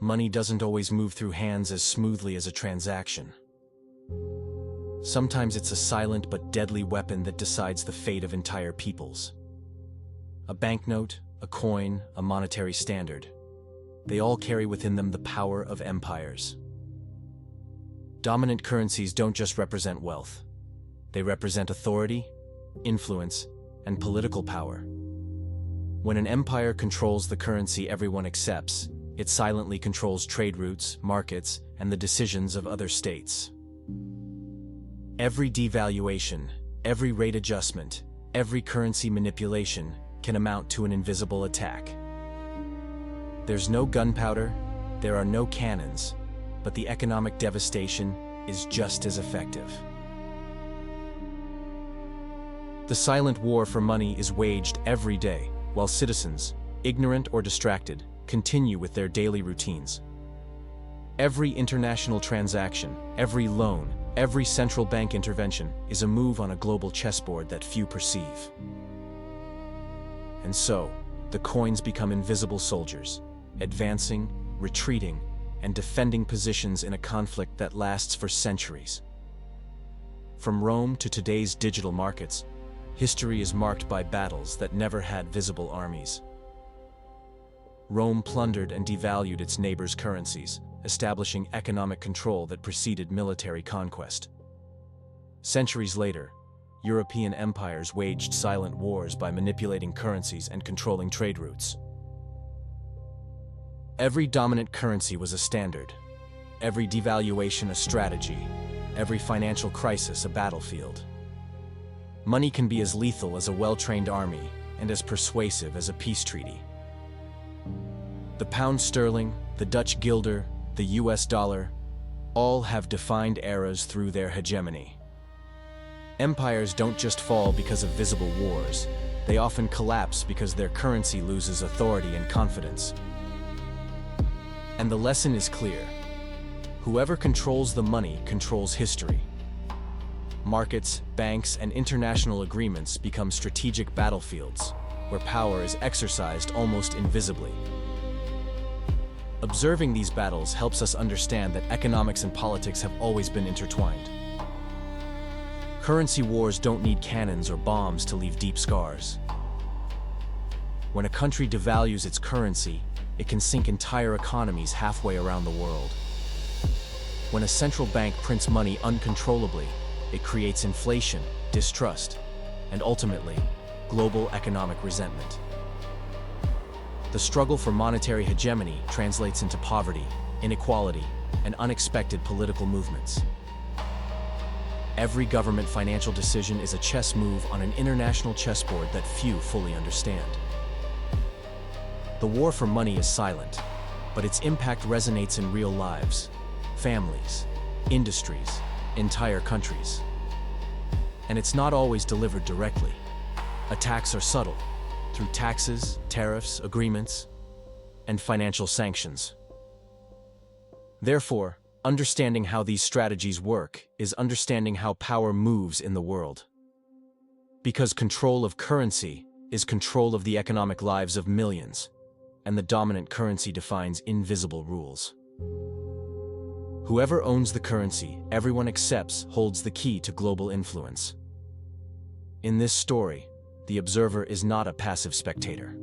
money doesn't always move through hands as smoothly as a transaction. Sometimes it's a silent but deadly weapon that decides the fate of entire peoples. A banknote, a coin, a monetary standard. They all carry within them the power of empires. Dominant currencies don't just represent wealth. They represent authority, influence, and political power. When an empire controls the currency everyone accepts, it silently controls trade routes, markets, and the decisions of other states. Every devaluation, every rate adjustment, every currency manipulation can amount to an invisible attack. There's no gunpowder, there are no cannons, but the economic devastation is just as effective. The silent war for money is waged every day, while citizens, ignorant or distracted, continue with their daily routines. Every international transaction, every loan, every central bank intervention is a move on a global chessboard that few perceive. And so, the coins become invisible soldiers, advancing, retreating, and defending positions in a conflict that lasts for centuries. From Rome to today's digital markets, history is marked by battles that never had visible armies. Rome plundered and devalued its neighbors' currencies, establishing economic control that preceded military conquest. Centuries later, European empires waged silent wars by manipulating currencies and controlling trade routes. Every dominant currency was a standard, every devaluation a strategy, every financial crisis a battlefield. Money can be as lethal as a well-trained army and as persuasive as a peace treaty. The pound sterling, the Dutch guilder, the US dollar, all have defined eras through their hegemony. Empires don't just fall because of visible wars, they often collapse because their currency loses authority and confidence. And the lesson is clear. Whoever controls the money controls history. Markets, banks, and international agreements become strategic battlefields, where power is exercised almost invisibly. Observing these battles helps us understand that economics and politics have always been intertwined. Currency wars don't need cannons or bombs to leave deep scars. When a country devalues its currency, it can sink entire economies halfway around the world. When a central bank prints money uncontrollably, it creates inflation, distrust, and ultimately, global economic resentment. The struggle for monetary hegemony translates into poverty, inequality, and unexpected political movements. Every government financial decision is a chess move on an international chessboard that few fully understand. The war for money is silent, but its impact resonates in real lives, families, industries, entire countries. And it's not always delivered directly. Attacks are subtle, through taxes, tariffs, agreements, and financial sanctions. Therefore, understanding how these strategies work is understanding how power moves in the world. Because control of currency is control of the economic lives of millions, and the dominant currency defines invisible rules. Whoever owns the currency everyone accepts holds the key to global influence. In this story, the observer is not a passive spectator.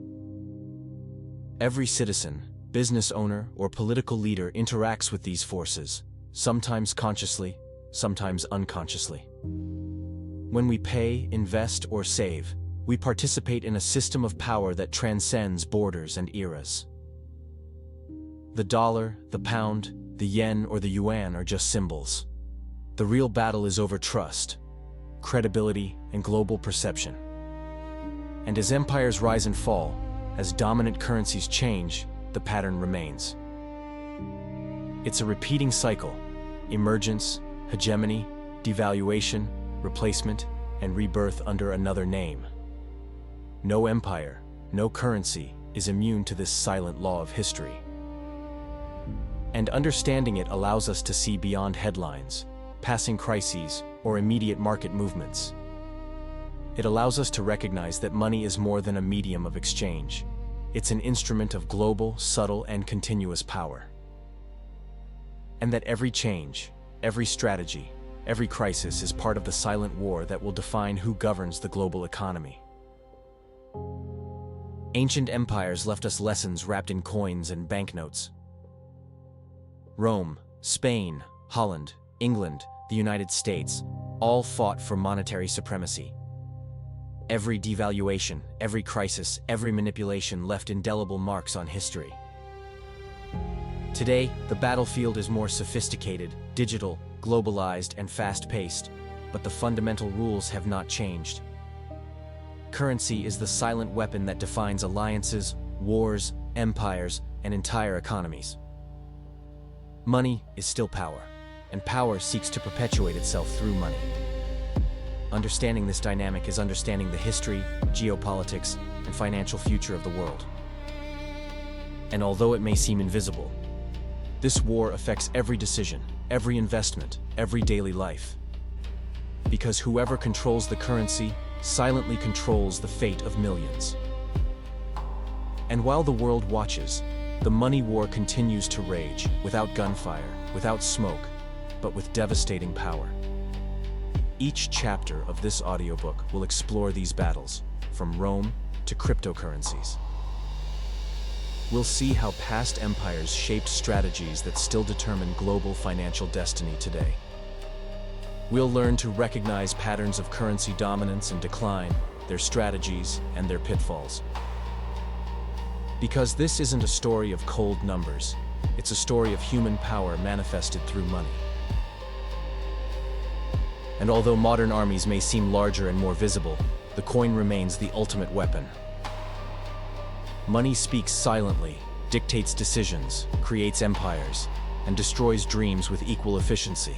Every citizen, business owner, or political leader interacts with these forces, sometimes consciously, sometimes unconsciously. When we pay, invest, or save, we participate in a system of power that transcends borders and eras. The dollar, the pound, the yen, or the yuan are just symbols. The real battle is over trust, credibility, and global perception. And as empires rise and fall, as dominant currencies change, the pattern remains. It's a repeating cycle: emergence, hegemony, devaluation, replacement, and rebirth under another name. No empire, no currency is immune to this silent law of history. And understanding it allows us to see beyond headlines, passing crises, or immediate market movements. It allows us to recognize that money is more than a medium of exchange. It's an instrument of global, subtle, and continuous power. and that every change, every strategy, every crisis is part of the silent war that will define who governs the global economy. Ancient empires left us lessons wrapped in coins and banknotes. Rome, Spain, Holland, England, the United States, all fought for monetary supremacy. Every devaluation, every crisis, every manipulation left indelible marks on history. Today, the battlefield is more sophisticated, digital, globalized, and fast-paced, but the fundamental rules have not changed. Currency is the silent weapon that defines alliances, wars, empires, and entire economies. Money is still power, and power seeks to perpetuate itself through money. Understanding this dynamic is understanding the history, geopolitics, and financial future of the world. And although it may seem invisible, this war affects every decision, every investment, every daily life. Because whoever controls the currency silently controls the fate of millions. And while the world watches, the money war continues to rage, without gunfire, without smoke, but with devastating power. Each chapter of this audiobook will explore these battles, from Rome to cryptocurrencies. We'll see how past empires shaped strategies that still determine global financial destiny today. We'll learn to recognize patterns of currency dominance and decline, their strategies, and their pitfalls. Because this isn't a story of cold numbers, it's a story of human power manifested through money. And although modern armies may seem larger and more visible, the coin remains the ultimate weapon. Money speaks silently, dictates decisions, creates empires, and destroys dreams with equal efficiency.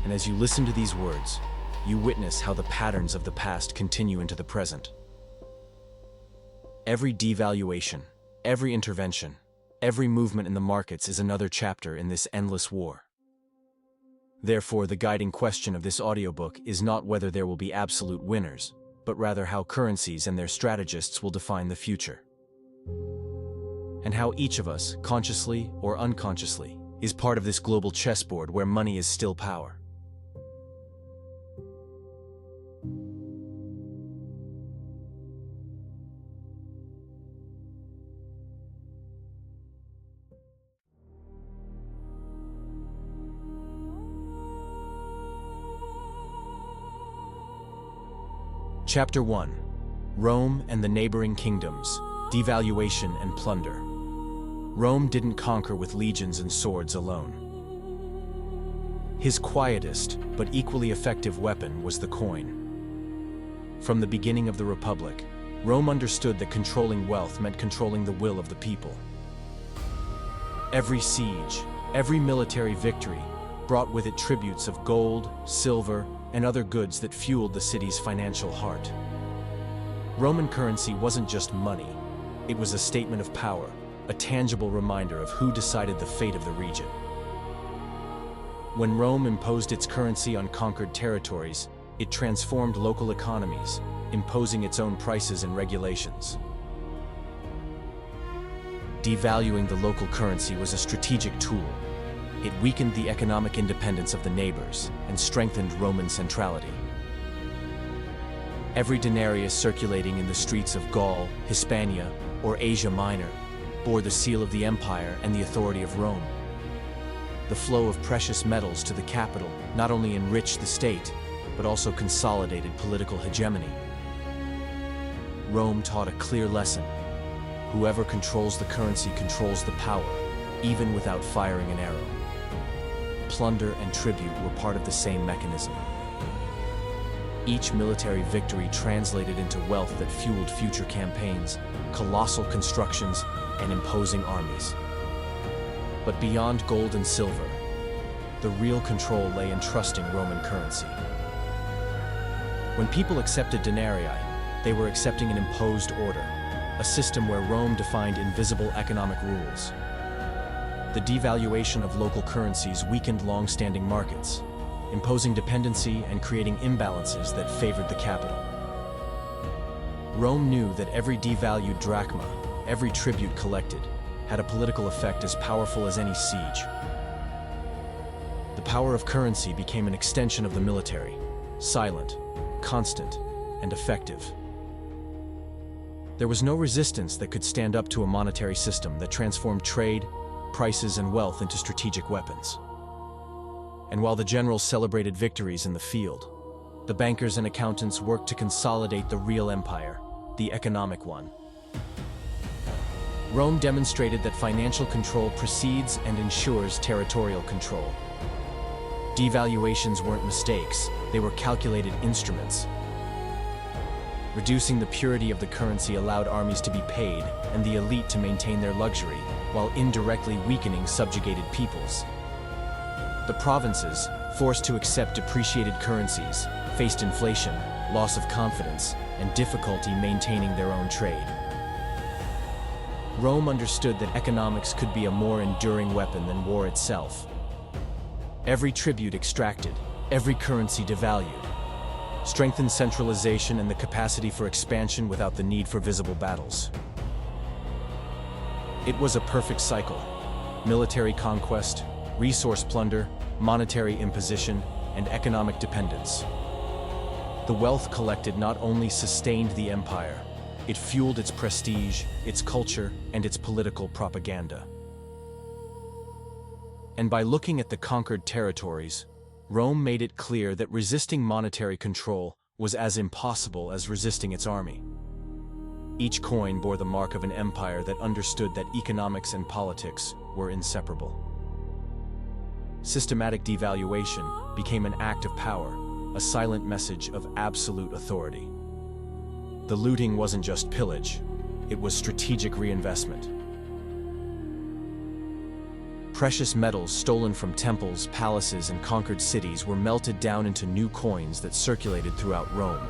And as you listen to these words, you witness how the patterns of the past continue into the present. Every devaluation, every intervention, every movement in the markets is another chapter in this endless war. Therefore, the guiding question of this audiobook is not whether there will be absolute winners, but rather how currencies and their strategists will define the future. And how each of us, consciously or unconsciously, is part of this global chessboard where money is still power. Chapter 1. Rome and the Neighboring Kingdoms, Devaluation and Plunder. Rome didn't conquer with legions and swords alone. His quietest, but equally effective weapon was the coin. From the beginning of the Republic, Rome understood that controlling wealth meant controlling the will of the people. Every siege, every military victory, brought with it tributes of gold, silver, and other goods that fueled the city's financial heart. Roman currency wasn't just money, it was a statement of power, a tangible reminder of who decided the fate of the region. When Rome imposed its currency on conquered territories, it transformed local economies, imposing its own prices and regulations. Devaluing the local currency was a strategic tool. It weakened the economic independence of the neighbors and strengthened Roman centrality. Every denarius circulating in the streets of Gaul, Hispania, or Asia Minor bore the seal of the empire and the authority of Rome. The flow of precious metals to the capital not only enriched the state, but also consolidated political hegemony. Rome taught a clear lesson. Whoever controls the currency controls the power, even without firing an arrow. Plunder and tribute were part of the same mechanism. Each military victory translated into wealth that fueled future campaigns, colossal constructions, and imposing armies. But beyond gold and silver, the real control lay in trusting Roman currency. When people accepted denarii, they were accepting an imposed order, a system where Rome defined invisible economic rules. The devaluation of local currencies weakened long-standing markets, imposing dependency and creating imbalances that favored the capital. Rome knew that every devalued drachma, every tribute collected, had a political effect as powerful as any siege. power of currency became an extension of the military, silent, constant, and effective. There was no resistance that could stand up to a monetary system that transformed trade, prices, and wealth into strategic weapons. And while the generals celebrated victories in the field, the bankers and accountants worked to consolidate the real empire, the economic one. Rome demonstrated that financial control precedes and ensures territorial control. Devaluations weren't mistakes, they were calculated instruments. Reducing the purity of the currency allowed armies to be paid and the elite to maintain their luxury, while indirectly weakening subjugated peoples. The provinces, forced to accept depreciated currencies, faced inflation, loss of confidence, and difficulty maintaining their own trade. Rome understood that economics could be a more enduring weapon than war itself. Every tribute extracted, every currency devalued, strengthened centralization and the capacity for expansion without the need for visible battles. It was a perfect cycle: military conquest, resource plunder, monetary imposition, and economic dependence. The wealth collected not only sustained the empire, it fueled its prestige, its culture, and its political propaganda. And by looking at the conquered territories, Rome made it clear that resisting monetary control was as impossible as resisting its army. Each coin bore the mark of an empire that understood that economics and politics were inseparable. Systematic devaluation became an act of power, a silent message of absolute authority. The looting wasn't just pillage, it was strategic reinvestment. Precious metals stolen from temples, palaces, and conquered cities were melted down into new coins that circulated throughout Rome.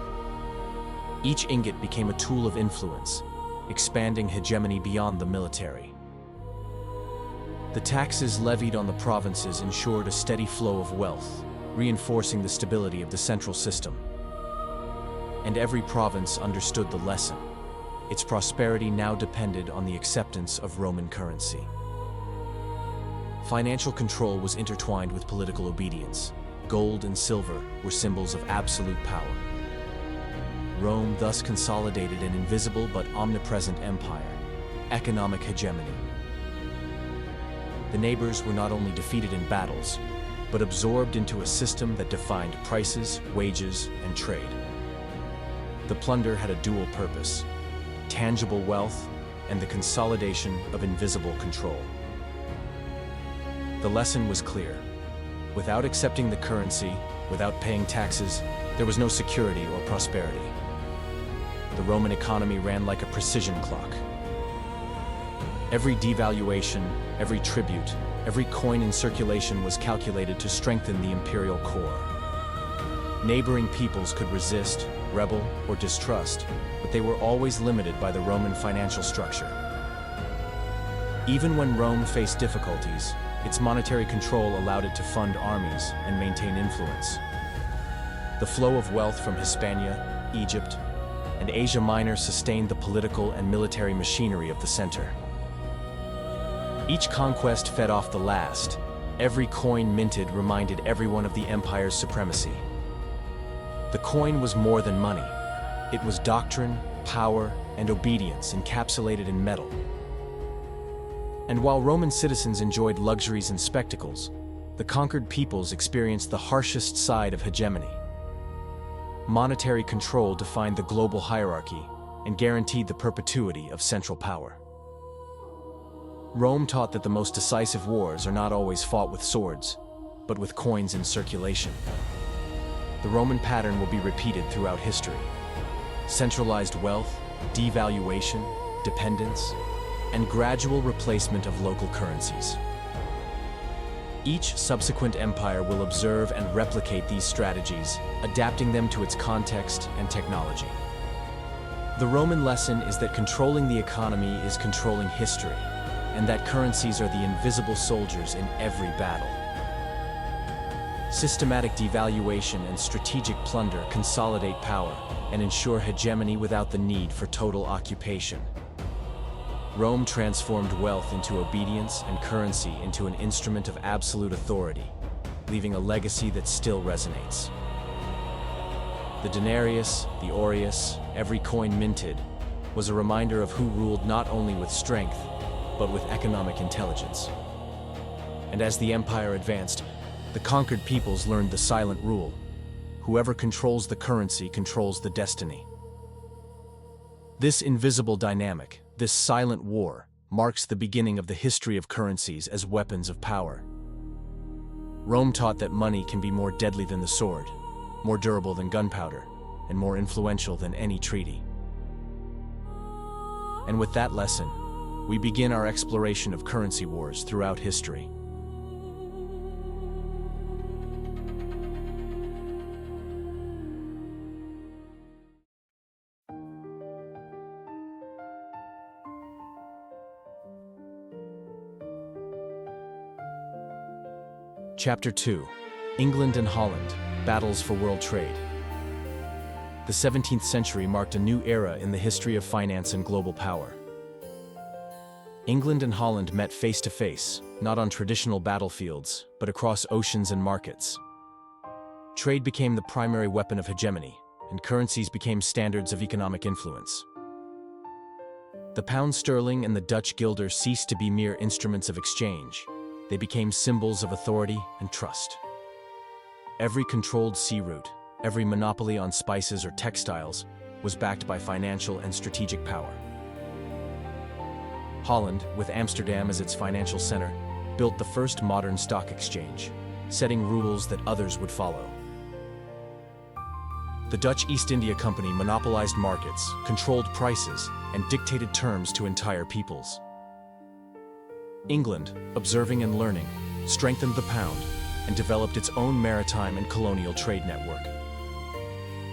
Each ingot became a tool of influence, expanding hegemony beyond the military. The taxes levied on the provinces ensured a steady flow of wealth, reinforcing the stability of the central system. And every province understood the lesson. Its prosperity now depended on the acceptance of Roman currency. Financial control was intertwined with political obedience. Gold and silver were symbols of absolute power. Rome thus consolidated an invisible but omnipresent empire, economic hegemony. The neighbors were not only defeated in battles, but absorbed into a system that defined prices, wages, and trade. The plunder had a dual purpose: tangible wealth and the consolidation of invisible control. The lesson was clear. Without accepting the currency, without paying taxes, there was no security or prosperity. The Roman economy ran like a precision clock. Every devaluation, every tribute, every coin in circulation was calculated to strengthen the imperial core. Neighboring peoples could resist, rebel, or distrust, but they were always limited by the Roman financial structure. Even when Rome faced difficulties, its monetary control allowed it to fund armies and maintain influence. The flow of wealth from Hispania, Egypt, and Asia Minor sustained the political and military machinery of the center. Each conquest fed off the last. Every coin minted reminded everyone of the empire's supremacy. The coin was more than money. It was doctrine, power, and obedience encapsulated in metal. And while Roman citizens enjoyed luxuries and spectacles, the conquered peoples experienced the harshest side of hegemony. Monetary control defined the global hierarchy and guaranteed the perpetuity of central power. Rome taught that the most decisive wars are not always fought with swords, but with coins in circulation. The Roman pattern will be repeated throughout history. Centralized wealth, devaluation, dependence, and gradual replacement of local currencies. Each subsequent empire will observe and replicate these strategies, adapting them to its context and technology. The Roman lesson is that controlling the economy is controlling history, and that currencies are the invisible soldiers in every battle. Systematic devaluation and strategic plunder consolidate power and ensure hegemony without the need for total occupation. Rome transformed wealth into obedience and currency into an instrument of absolute authority, leaving a legacy that still resonates. The denarius, the aureus, every coin minted, was a reminder of who ruled not only with strength, but with economic intelligence. And as the empire advanced, the conquered peoples learned the silent rule: whoever controls the currency controls the destiny. This invisible dynamic, this silent war, marks the beginning of the history of currencies as weapons of power. Rome taught that money can be more deadly than the sword, more durable than gunpowder, and more influential than any treaty. And with that lesson, we begin our exploration of currency wars throughout history. Chapter 2: England and Holland, Battles for World Trade. The 17th century marked a new era in the history of finance and global power. England and Holland met face to face, not on traditional battlefields, but across oceans and markets. Trade became the primary weapon of hegemony, and currencies became standards of economic influence. The pound sterling and the Dutch guilder ceased to be mere instruments of exchange. They became symbols of authority and trust. Every controlled sea route, every monopoly on spices or textiles, was backed by financial and strategic power. Holland, with Amsterdam as its financial center, built the first modern stock exchange, setting rules that others would follow. The Dutch East India Company monopolized markets, controlled prices, and dictated terms to entire peoples. England, observing and learning, strengthened the pound and developed its own maritime and colonial trade network.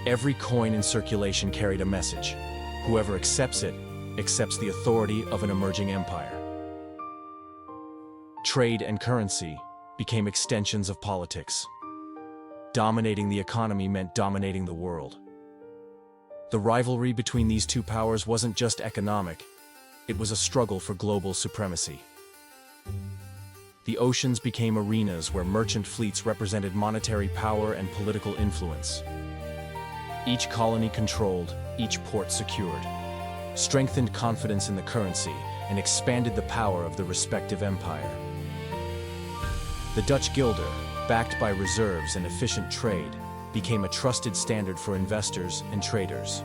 Every coin in circulation carried a message: whoever accepts it, accepts the authority of an emerging empire. Trade and currency became extensions of politics. Dominating the economy meant dominating the world. The rivalry between these two powers wasn't just economic, it was a struggle for global supremacy. The oceans became arenas where merchant fleets represented monetary power and political influence. Each colony controlled, each port secured, strengthened confidence in the currency, and expanded the power of the respective empire. The Dutch guilder, backed by reserves and efficient trade, became a trusted standard for investors and traders.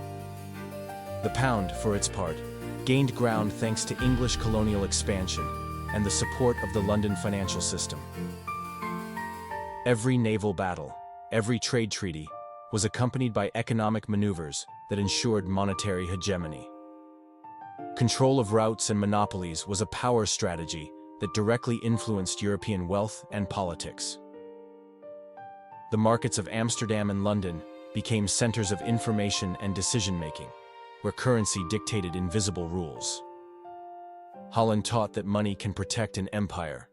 The pound, for its part, gained ground thanks to English colonial expansion and the support of the London financial system. Every naval battle, every trade treaty, was accompanied by economic maneuvers that ensured monetary hegemony. Control of routes and monopolies was a power strategy that directly influenced European wealth and politics. The markets of Amsterdam and London became centers of information and decision-making, where currency dictated invisible rules. Holland taught that money can protect an empire,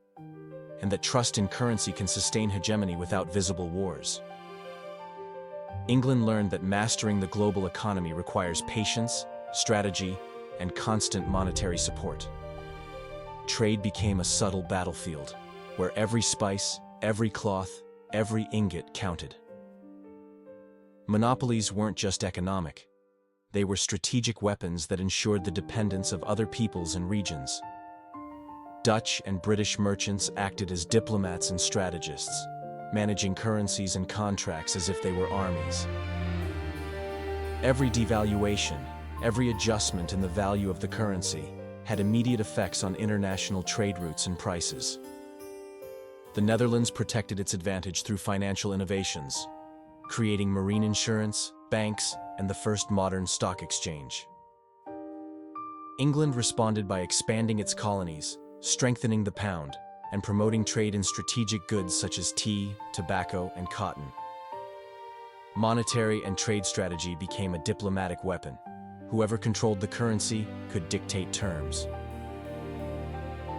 and that trust in currency can sustain hegemony without visible wars. England learned that mastering the global economy requires patience, strategy, and constant monetary support. Trade became a subtle battlefield, where every spice, every cloth, every ingot counted. Monopolies weren't just economic. They were strategic weapons that ensured the dependence of other peoples and regions. Dutch and British merchants acted as diplomats and strategists, managing currencies and contracts as if they were armies. Every devaluation, every adjustment in the value of the currency had immediate effects on international trade routes and prices. The Netherlands protected its advantage through financial innovations, creating marine insurance, banks, and the first modern stock exchange. England responded by expanding its colonies, strengthening the pound, and promoting trade in strategic goods such as tea, tobacco, and cotton. Monetary and trade strategy became a diplomatic weapon. Whoever controlled the currency could dictate terms.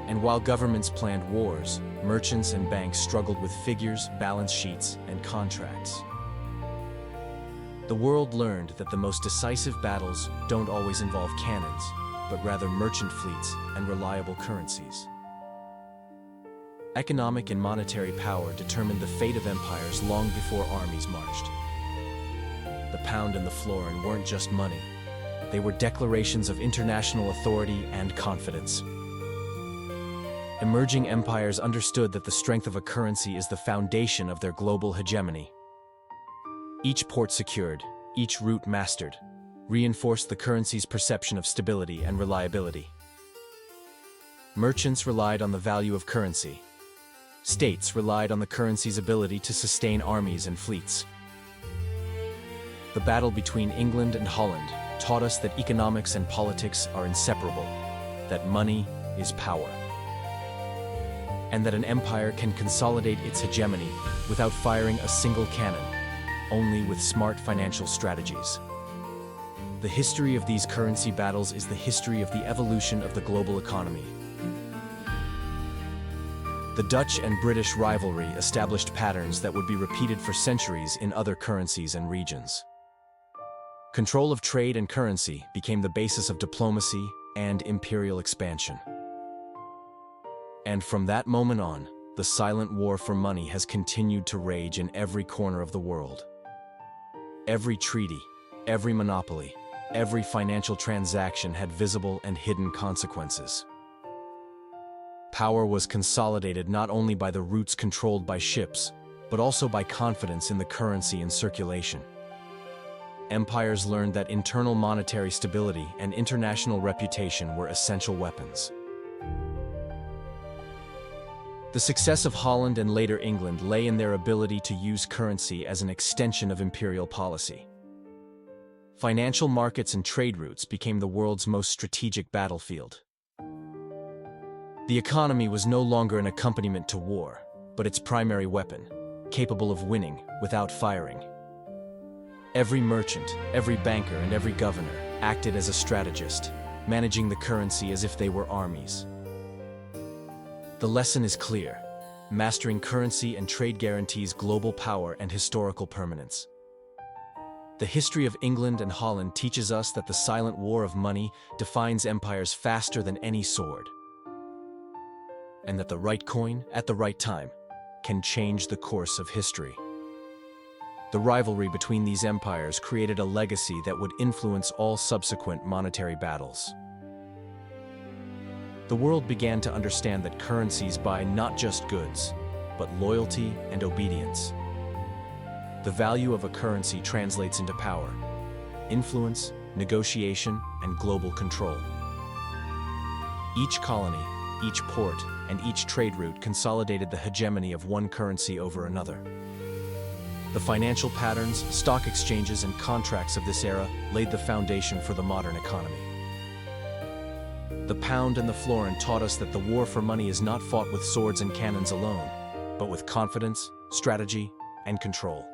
And while governments planned wars, merchants and banks struggled with figures, balance sheets, and contracts. The world learned that the most decisive battles don't always involve cannons, but rather merchant fleets and reliable currencies. Economic and monetary power determined the fate of empires long before armies marched. The pound and the florin weren't just money. They were declarations of international authority and confidence. Emerging empires understood that the strength of a currency is the foundation of their global hegemony. Each port secured, each route mastered, reinforced the currency's perception of stability and reliability. Merchants relied on the value of currency. States relied on the currency's ability to sustain armies and fleets. The battle between England and Holland taught us that economics and politics are inseparable, that money is power, and that an empire can consolidate its hegemony without firing a single cannon, only with smart financial strategies. The history of these currency battles is the history of the evolution of the global economy. The Dutch and British rivalry established patterns that would be repeated for centuries in other currencies and regions. Control of trade and currency became the basis of diplomacy and imperial expansion. And from that moment on, the silent war for money has continued to rage in every corner of the world. Every treaty, every monopoly, every financial transaction had visible and hidden consequences. Power was consolidated not only by the routes controlled by ships, but also by confidence in the currency in circulation. Empires learned that internal monetary stability and international reputation were essential weapons. The success of Holland and later England lay in their ability to use currency as an extension of imperial policy. Financial markets and trade routes became the world's most strategic battlefield. The economy was no longer an accompaniment to war, but its primary weapon, capable of winning without firing. Every merchant, every banker, and every governor acted as a strategist, managing the currency as if they were armies. The lesson is clear: mastering currency and trade guarantees global power and historical permanence. The history of England and Holland teaches us that the silent war of money defines empires faster than any sword, and that the right coin at the right time can change the course of history. The rivalry between these empires created a legacy that would influence all subsequent monetary battles. The world began to understand that currencies buy not just goods, but loyalty and obedience. The value of a currency translates into power, influence, negotiation, and global control. Each colony, each port, and each trade route consolidated the hegemony of one currency over another. The financial patterns, stock exchanges, and contracts of this era laid the foundation for the modern economy. The pound and the florin taught us that the war for money is not fought with swords and cannons alone, but with confidence, strategy, and control.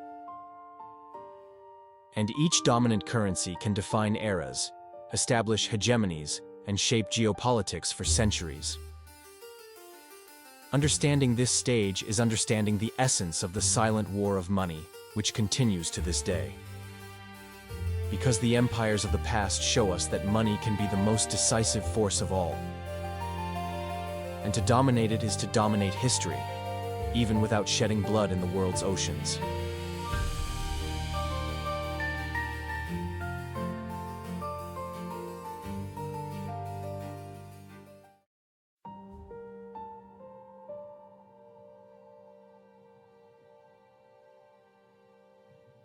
And each dominant currency can define eras, establish hegemonies, and shape geopolitics for centuries. Understanding this stage is understanding the essence of the silent war of money, which continues to this day. Because the empires of the past show us that money can be the most decisive force of all. And to dominate it is to dominate history, even without shedding blood in the world's oceans.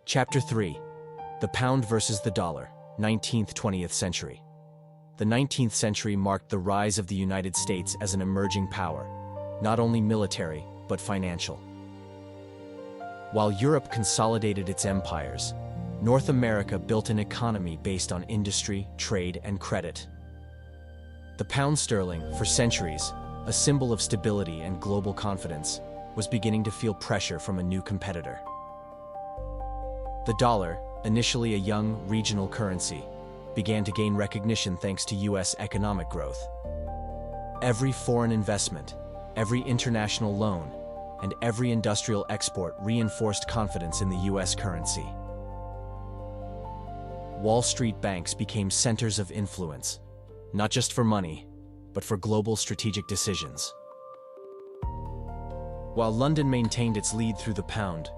Chapter 3. The Pound versus the Dollar, 19th-20th century. The 19th century marked the rise of the United States as an emerging power, not only military, but financial. While Europe consolidated its empires, North America built an economy based on industry, trade, and credit. The pound sterling, for centuries, a symbol of stability and global confidence, was beginning to feel pressure from a new competitor. The dollar, initially a young, regional currency, began to gain recognition thanks to U.S. economic growth. Every foreign investment, every international loan, and every industrial export reinforced confidence in the U.S. currency. Wall Street banks became centers of influence, not just for money, but for global strategic decisions. While London maintained its lead through the pound,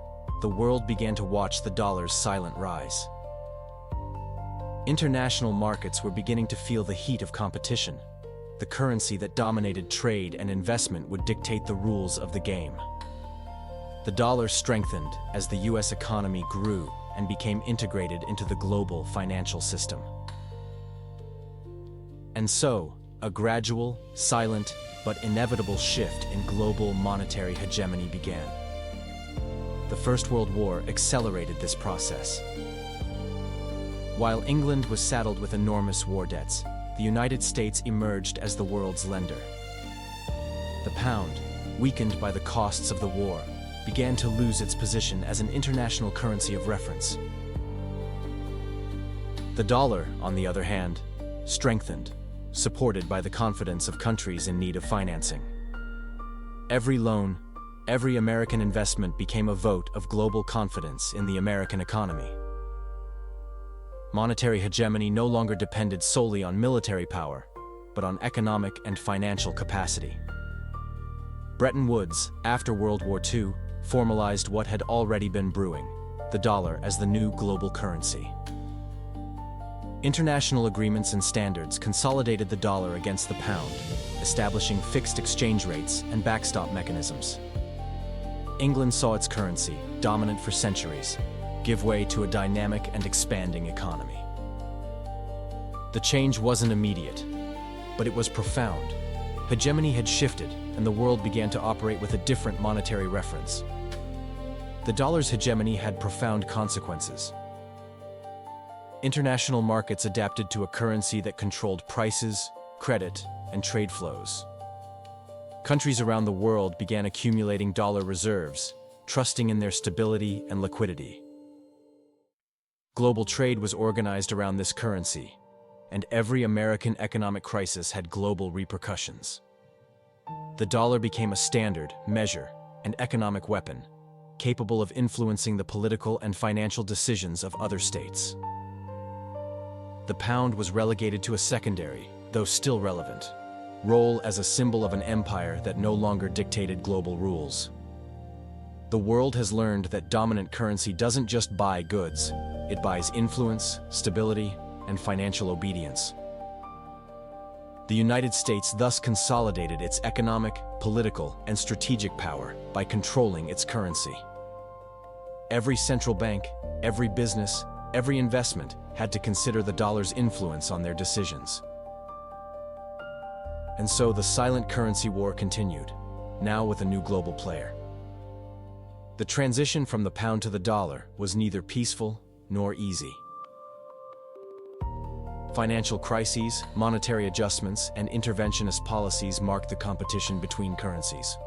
the world began to watch the dollar's silent rise. International markets were beginning to feel the heat of competition. The currency that dominated trade and investment would dictate the rules of the game. The dollar strengthened as the US economy grew and became integrated into the global financial system. And so, a gradual, silent, but inevitable shift in global monetary hegemony began. The First World War accelerated this process. While England was saddled with enormous war debts, the United States emerged as the world's lender. The pound, weakened by the costs of the war, began to lose its position as an international currency of reference. The dollar, on the other hand, strengthened, supported by the confidence of countries in need of financing. Every loan, every American investment became a vote of global confidence in the American economy. Monetary hegemony no longer depended solely on military power, but on economic and financial capacity. Bretton Woods, after World War II, formalized what had already been brewing, the dollar as the new global currency. International agreements and standards consolidated the dollar against the pound, establishing fixed exchange rates and backstop mechanisms. England saw its currency, dominant for centuries, give way to a dynamic and expanding economy. The change wasn't immediate, but it was profound. Hegemony had shifted, and the world began to operate with a different monetary reference. The dollar's hegemony had profound consequences. International markets adapted to a currency that controlled prices, credit, and trade flows. Countries around the world began accumulating dollar reserves, trusting in their stability and liquidity. Global trade was organized around this currency, and every American economic crisis had global repercussions. The dollar became a standard, measure, and economic weapon, capable of influencing the political and financial decisions of other states. The pound was relegated to a secondary, though still relevant, role as a symbol of an empire that no longer dictated global rules. The world has learned that dominant currency doesn't just buy goods, it buys influence, stability, and financial obedience. The United States thus consolidated its economic, political, and strategic power by controlling its currency. Every central bank, every business, every investment had to consider the dollar's influence on their decisions. And so the silent currency war continued, now with a new global player. The transition from the pound to the dollar was neither peaceful nor easy. Financial crises, monetary adjustments, and interventionist policies marked the competition between currencies.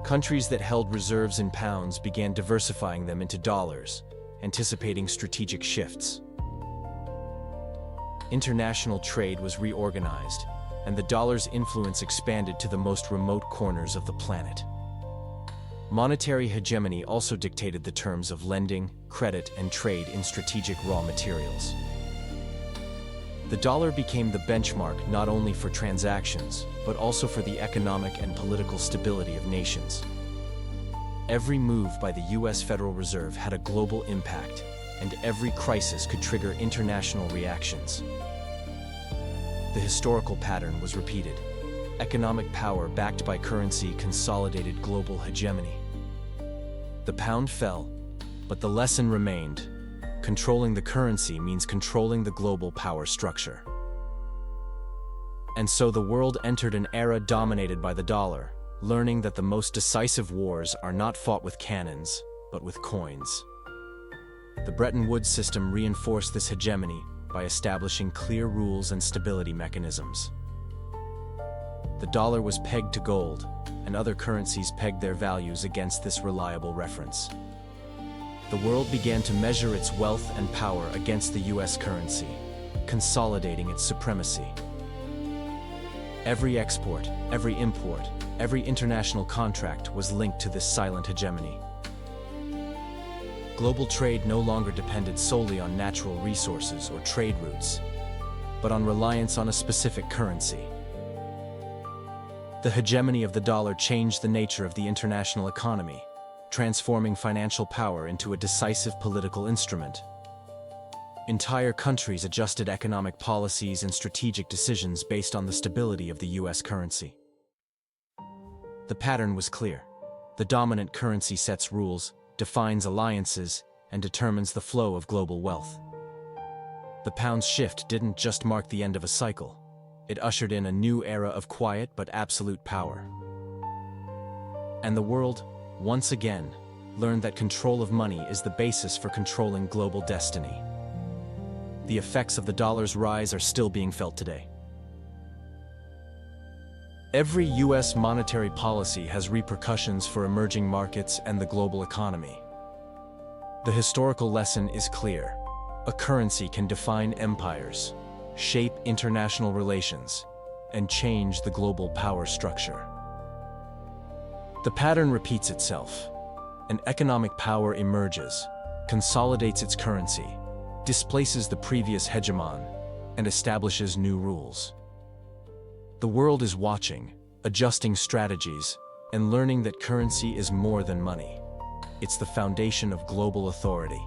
Countries that held reserves in pounds began diversifying them into dollars, anticipating strategic shifts. International trade was reorganized, and the dollar's influence expanded to the most remote corners of the planet. Monetary hegemony also dictated the terms of lending, credit, and trade in strategic raw materials. The dollar became the benchmark not only for transactions, but also for the economic and political stability of nations. Every move by the US Federal Reserve had a global impact, and every crisis could trigger international reactions. The historical pattern was repeated. Economic power backed by currency consolidated global hegemony. The pound fell, but the lesson remained. Controlling the currency means controlling the global power structure. And so the world entered an era dominated by the dollar, learning that the most decisive wars are not fought with cannons, but with coins. The Bretton Woods system reinforced this hegemony by establishing clear rules and stability mechanisms. The dollar was pegged to gold, and other currencies pegged their values against this reliable reference. The world began to measure its wealth and power against the US currency, consolidating its supremacy. Every export, every import, every international contract was linked to this silent hegemony. Global trade no longer depended solely on natural resources or trade routes, but on reliance on a specific currency. The hegemony of the dollar changed the nature of the international economy, transforming financial power into a decisive political instrument. Entire countries adjusted economic policies and strategic decisions based on the stability of the US currency. The pattern was clear. The dominant currency sets rules, defines alliances, and determines the flow of global wealth. The pound's shift didn't just mark the end of a cycle. It ushered in a new era of quiet but absolute power. And the world, once again, learned that control of money is the basis for controlling global destiny. The effects of the dollar's rise are still being felt today. Every US monetary policy has repercussions for emerging markets and the global economy. The historical lesson is clear. A currency can define empires, shape international relations, and change the global power structure. The pattern repeats itself. An economic power emerges, consolidates its currency, displaces the previous hegemon, and establishes new rules. The world is watching, adjusting strategies, and learning that currency is more than money. It's the foundation of global authority.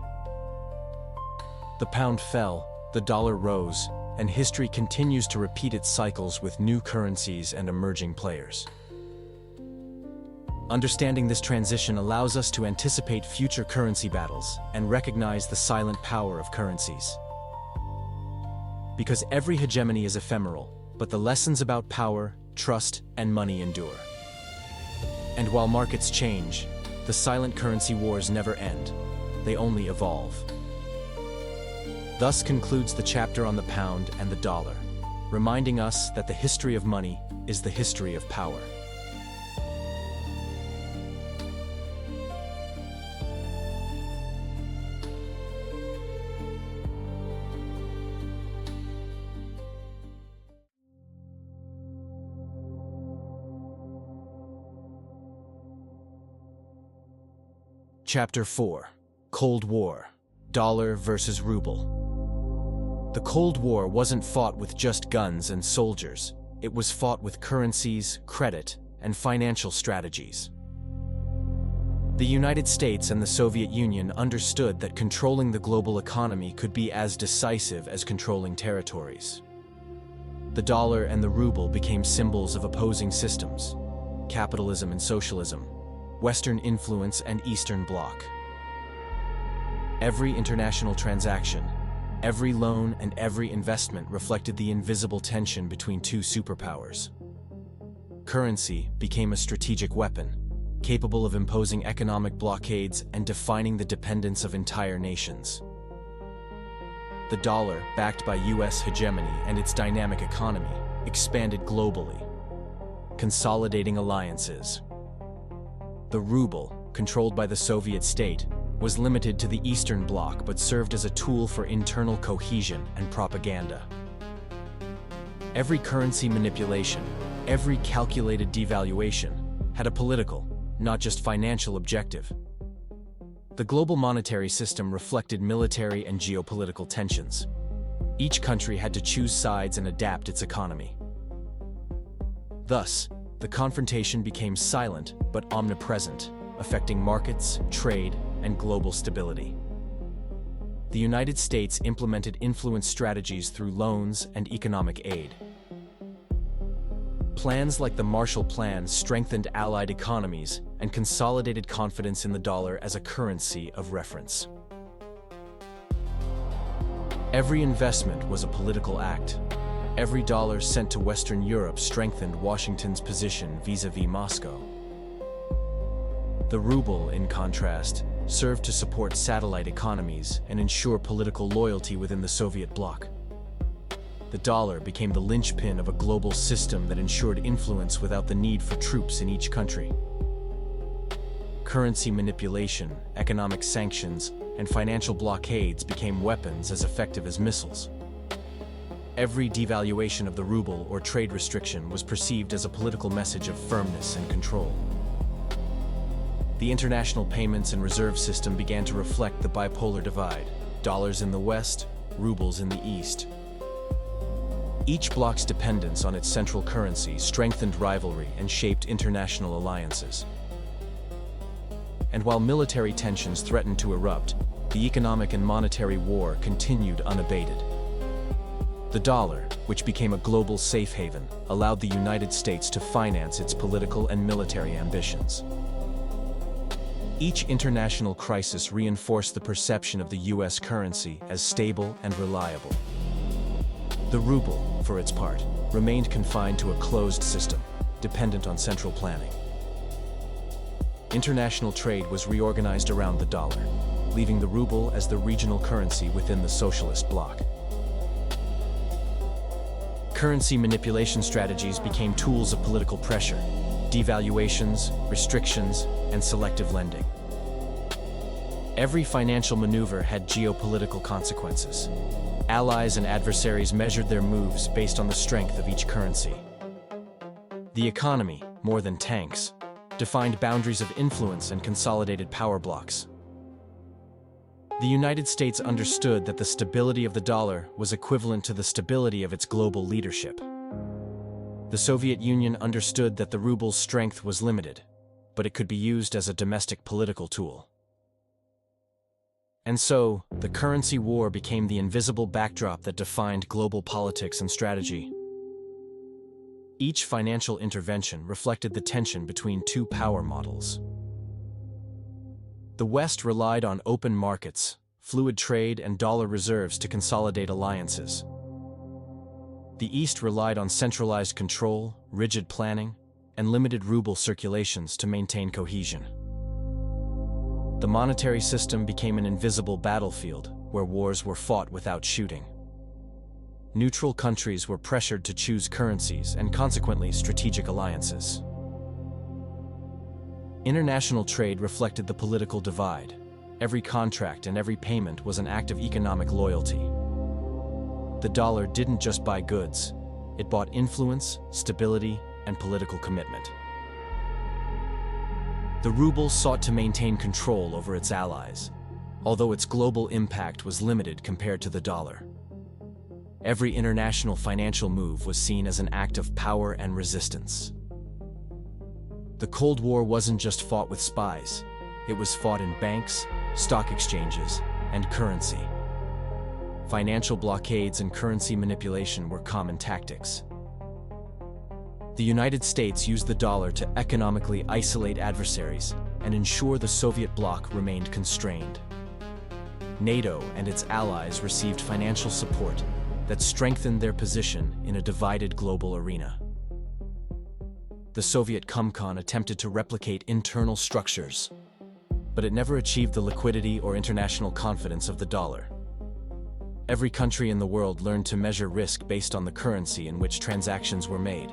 The pound fell, the dollar rose, and history continues to repeat its cycles with new currencies and emerging players. Understanding this transition allows us to anticipate future currency battles and recognize the silent power of currencies. Because every hegemony is ephemeral, but the lessons about power, trust, and money endure. And while markets change, the silent currency wars never end. They only evolve. Thus concludes the chapter on the pound and the dollar, reminding us that the history of money is the history of power. Chapter 4: Cold War, Dollar versus Ruble. The Cold War wasn't fought with just guns and soldiers. It was fought with currencies, credit, and financial strategies. The United States and the Soviet Union understood that controlling the global economy could be as decisive as controlling territories. The dollar and the ruble became symbols of opposing systems: capitalism and socialism, Western influence and Eastern Bloc. Every international transaction, every loan and every investment reflected the invisible tension between two superpowers. Currency became a strategic weapon, capable of imposing economic blockades and defining the dependence of entire nations. The dollar, backed by US hegemony and its dynamic economy, expanded globally, consolidating alliances. The ruble, controlled by the Soviet state, was limited to the Eastern Bloc but served as a tool for internal cohesion and propaganda. Every currency manipulation, every calculated devaluation, had a political, not just financial objective. The global monetary system reflected military and geopolitical tensions. Each country had to choose sides and adapt its economy. Thus, the confrontation became silent but omnipresent, affecting markets, trade, and global stability. The United States implemented influence strategies through loans and economic aid. Plans like the Marshall Plan strengthened allied economies and consolidated confidence in the dollar as a currency of reference. Every investment was a political act. Every dollar sent to Western Europe strengthened Washington's position vis-à-vis Moscow. The ruble, in contrast, served to support satellite economies and ensure political loyalty within the Soviet bloc. The dollar became the linchpin of a global system that ensured influence without the need for troops in each country. Currency manipulation, economic sanctions, and financial blockades became weapons as effective as missiles. Every devaluation of the ruble or trade restriction was perceived as a political message of firmness and control. The international payments and reserve system began to reflect the bipolar divide: dollars in the West, rubles in the East. Each bloc's dependence on its central currency strengthened rivalry and shaped international alliances. And while military tensions threatened to erupt, the economic and monetary war continued unabated. The dollar, which became a global safe haven, allowed the United States to finance its political and military ambitions. Each international crisis reinforced the perception of the U.S. currency as stable and reliable. The ruble, for its part, remained confined to a closed system, dependent on central planning. International trade was reorganized around the dollar, leaving the ruble as the regional currency within the socialist bloc. Currency manipulation strategies became tools of political pressure: devaluations, restrictions, and selective lending. Every financial maneuver had geopolitical consequences. Allies and adversaries measured their moves based on the strength of each currency. The economy, more than tanks, defined boundaries of influence and consolidated power blocks. The United States understood that the stability of the dollar was equivalent to the stability of its global leadership. The Soviet Union understood that the ruble's strength was limited, but it could be used as a domestic political tool. And so, the currency war became the invisible backdrop that defined global politics and strategy. Each financial intervention reflected the tension between two power models. The West relied on open markets, fluid trade, and dollar reserves to consolidate alliances. The East relied on centralized control, rigid planning, and limited ruble circulations to maintain cohesion. The monetary system became an invisible battlefield where wars were fought without shooting. Neutral countries were pressured to choose currencies and consequently strategic alliances. International trade reflected the political divide. Every contract and every payment was an act of economic loyalty. The dollar didn't just buy goods, it bought influence, stability, and political commitment. The ruble sought to maintain control over its allies, although its global impact was limited compared to the dollar. Every international financial move was seen as an act of power and resistance. The Cold War wasn't just fought with spies, it was fought in banks, stock exchanges, and currency. Financial blockades and currency manipulation were common tactics. The United States used the dollar to economically isolate adversaries and ensure the Soviet bloc remained constrained. NATO and its allies received financial support that strengthened their position in a divided global arena. The Soviet Comecon attempted to replicate internal structures, but it never achieved the liquidity or international confidence of the dollar. Every country in the world learned to measure risk based on the currency in which transactions were made.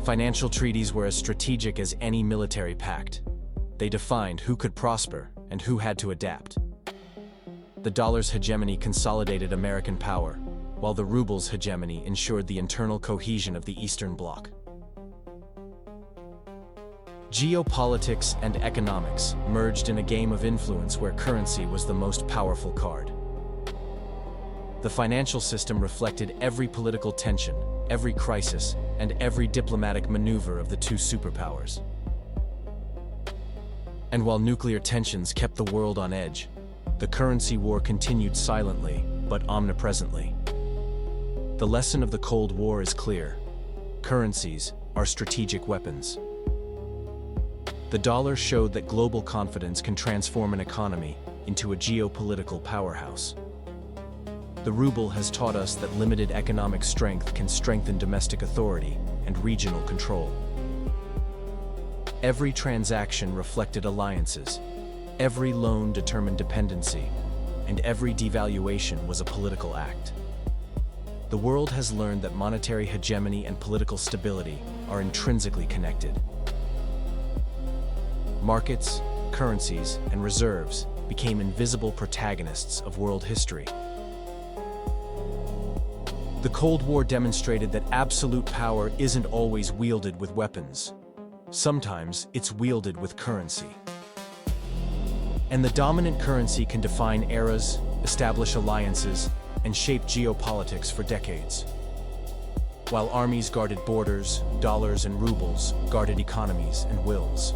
Financial treaties were as strategic as any military pact. They defined who could prosper and who had to adapt. The dollar's hegemony consolidated American power, while the ruble's hegemony ensured the internal cohesion of the Eastern Bloc. Geopolitics and economics merged in a game of influence where currency was the most powerful card. The financial system reflected every political tension, every crisis, and every diplomatic maneuver of the two superpowers. And while nuclear tensions kept the world on edge, the currency war continued silently but omnipresently. The lesson of the Cold War is clear: currencies are strategic weapons. The dollar showed that global confidence can transform an economy into a geopolitical powerhouse. The ruble has taught us that limited economic strength can strengthen domestic authority and regional control. Every transaction reflected alliances, every loan determined dependency, and every devaluation was a political act. The world has learned that monetary hegemony and political stability are intrinsically connected. Markets, currencies, and reserves became invisible protagonists of world history. The Cold War demonstrated that absolute power isn't always wielded with weapons. Sometimes it's wielded with currency. And the dominant currency can define eras, establish alliances, and shaped geopolitics for decades. While armies guarded borders, dollars and rubles guarded economies and wills.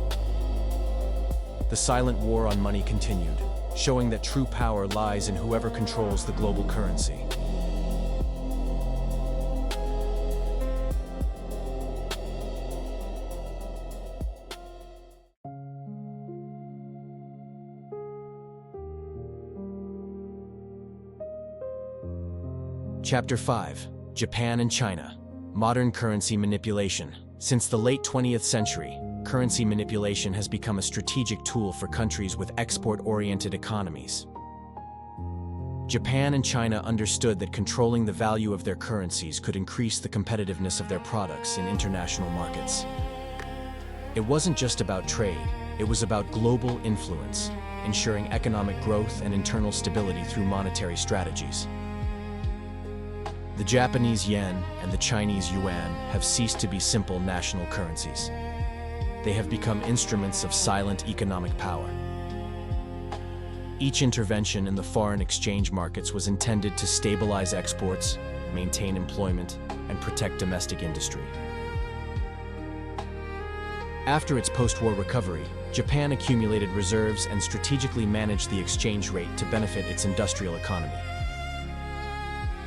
The silent war on money continued, showing that true power lies in whoever controls the global currency. Chapter 5. Japan and China. Modern currency manipulation. Since the late 20th century, currency manipulation has become a strategic tool for countries with export-oriented economies. Japan and China understood that controlling the value of their currencies could increase the competitiveness of their products in international markets. It wasn't just about trade, it was about global influence, ensuring economic growth and internal stability through monetary strategies. The Japanese yen and the Chinese yuan have ceased to be simple national currencies. They have become instruments of silent economic power. Each intervention in the foreign exchange markets was intended to stabilize exports, maintain employment, and protect domestic industry. After its post-war recovery, Japan accumulated reserves and strategically managed the exchange rate to benefit its industrial economy.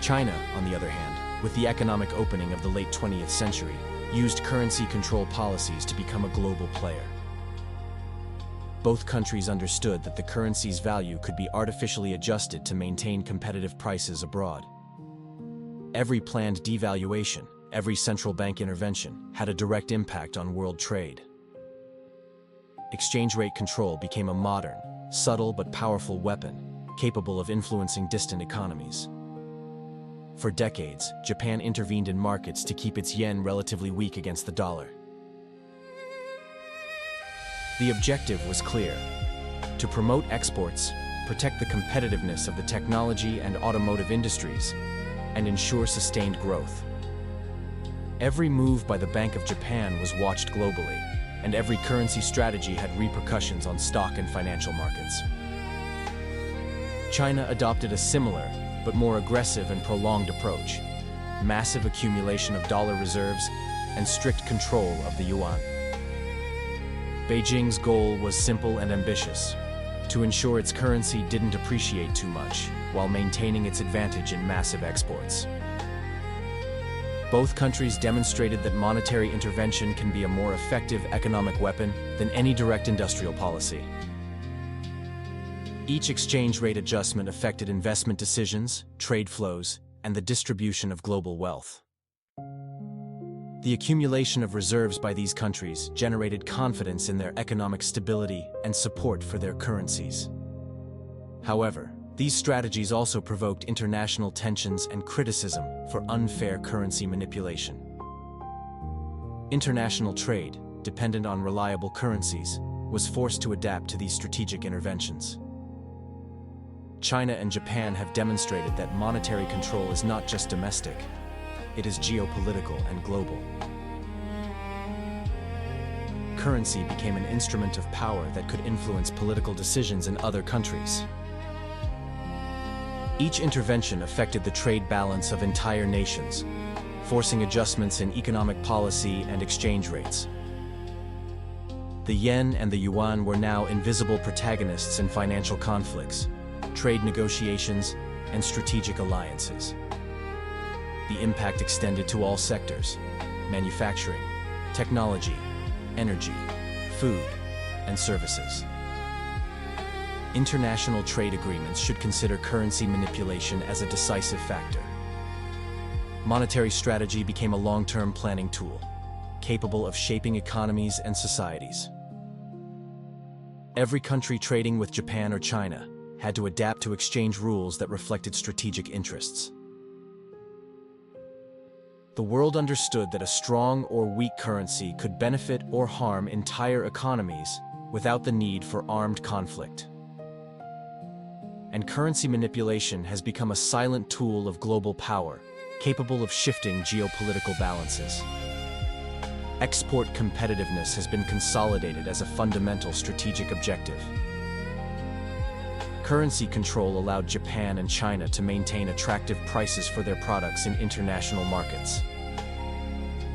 China, on the other hand, with the economic opening of the late 20th century, used currency control policies to become a global player. Both countries understood that the currency's value could be artificially adjusted to maintain competitive prices abroad. Every planned devaluation, every central bank intervention, had a direct impact on world trade. Exchange rate control became a modern, subtle but powerful weapon, capable of influencing distant economies. For decades, Japan intervened in markets to keep its yen relatively weak against the dollar. The objective was clear: to promote exports, protect the competitiveness of the technology and automotive industries, and ensure sustained growth. Every move by the Bank of Japan was watched globally, and every currency strategy had repercussions on stock and financial markets. China adopted a similar, but more aggressive and prolonged approach: massive accumulation of dollar reserves and strict control of the yuan. Beijing's goal was simple and ambitious: to ensure its currency didn't appreciate too much, while maintaining its advantage in massive exports. Both countries demonstrated that monetary intervention can be a more effective economic weapon than any direct industrial policy. Each exchange rate adjustment affected investment decisions, trade flows, and the distribution of global wealth. The accumulation of reserves by these countries generated confidence in their economic stability and support for their currencies. However, these strategies also provoked international tensions and criticism for unfair currency manipulation. International trade, dependent on reliable currencies, was forced to adapt to these strategic interventions. China and Japan have demonstrated that monetary control is not just domestic, it is geopolitical and global. Currency became an instrument of power that could influence political decisions in other countries. Each intervention affected the trade balance of entire nations, forcing adjustments in economic policy and exchange rates. The yen and the yuan were now invisible protagonists in financial conflicts, trade negotiations, and strategic alliances. The impact extended to all sectors: manufacturing, technology, energy, food, and services. International trade agreements should consider currency manipulation as a decisive factor. Monetary strategy became a long-term planning tool, capable of shaping economies and societies. Every country trading with Japan or China had to adapt to exchange rules that reflected strategic interests. The world understood that a strong or weak currency could benefit or harm entire economies without the need for armed conflict. And currency manipulation has become a silent tool of global power, capable of shifting geopolitical balances. Export competitiveness has been consolidated as a fundamental strategic objective. Currency control allowed Japan and China to maintain attractive prices for their products in international markets.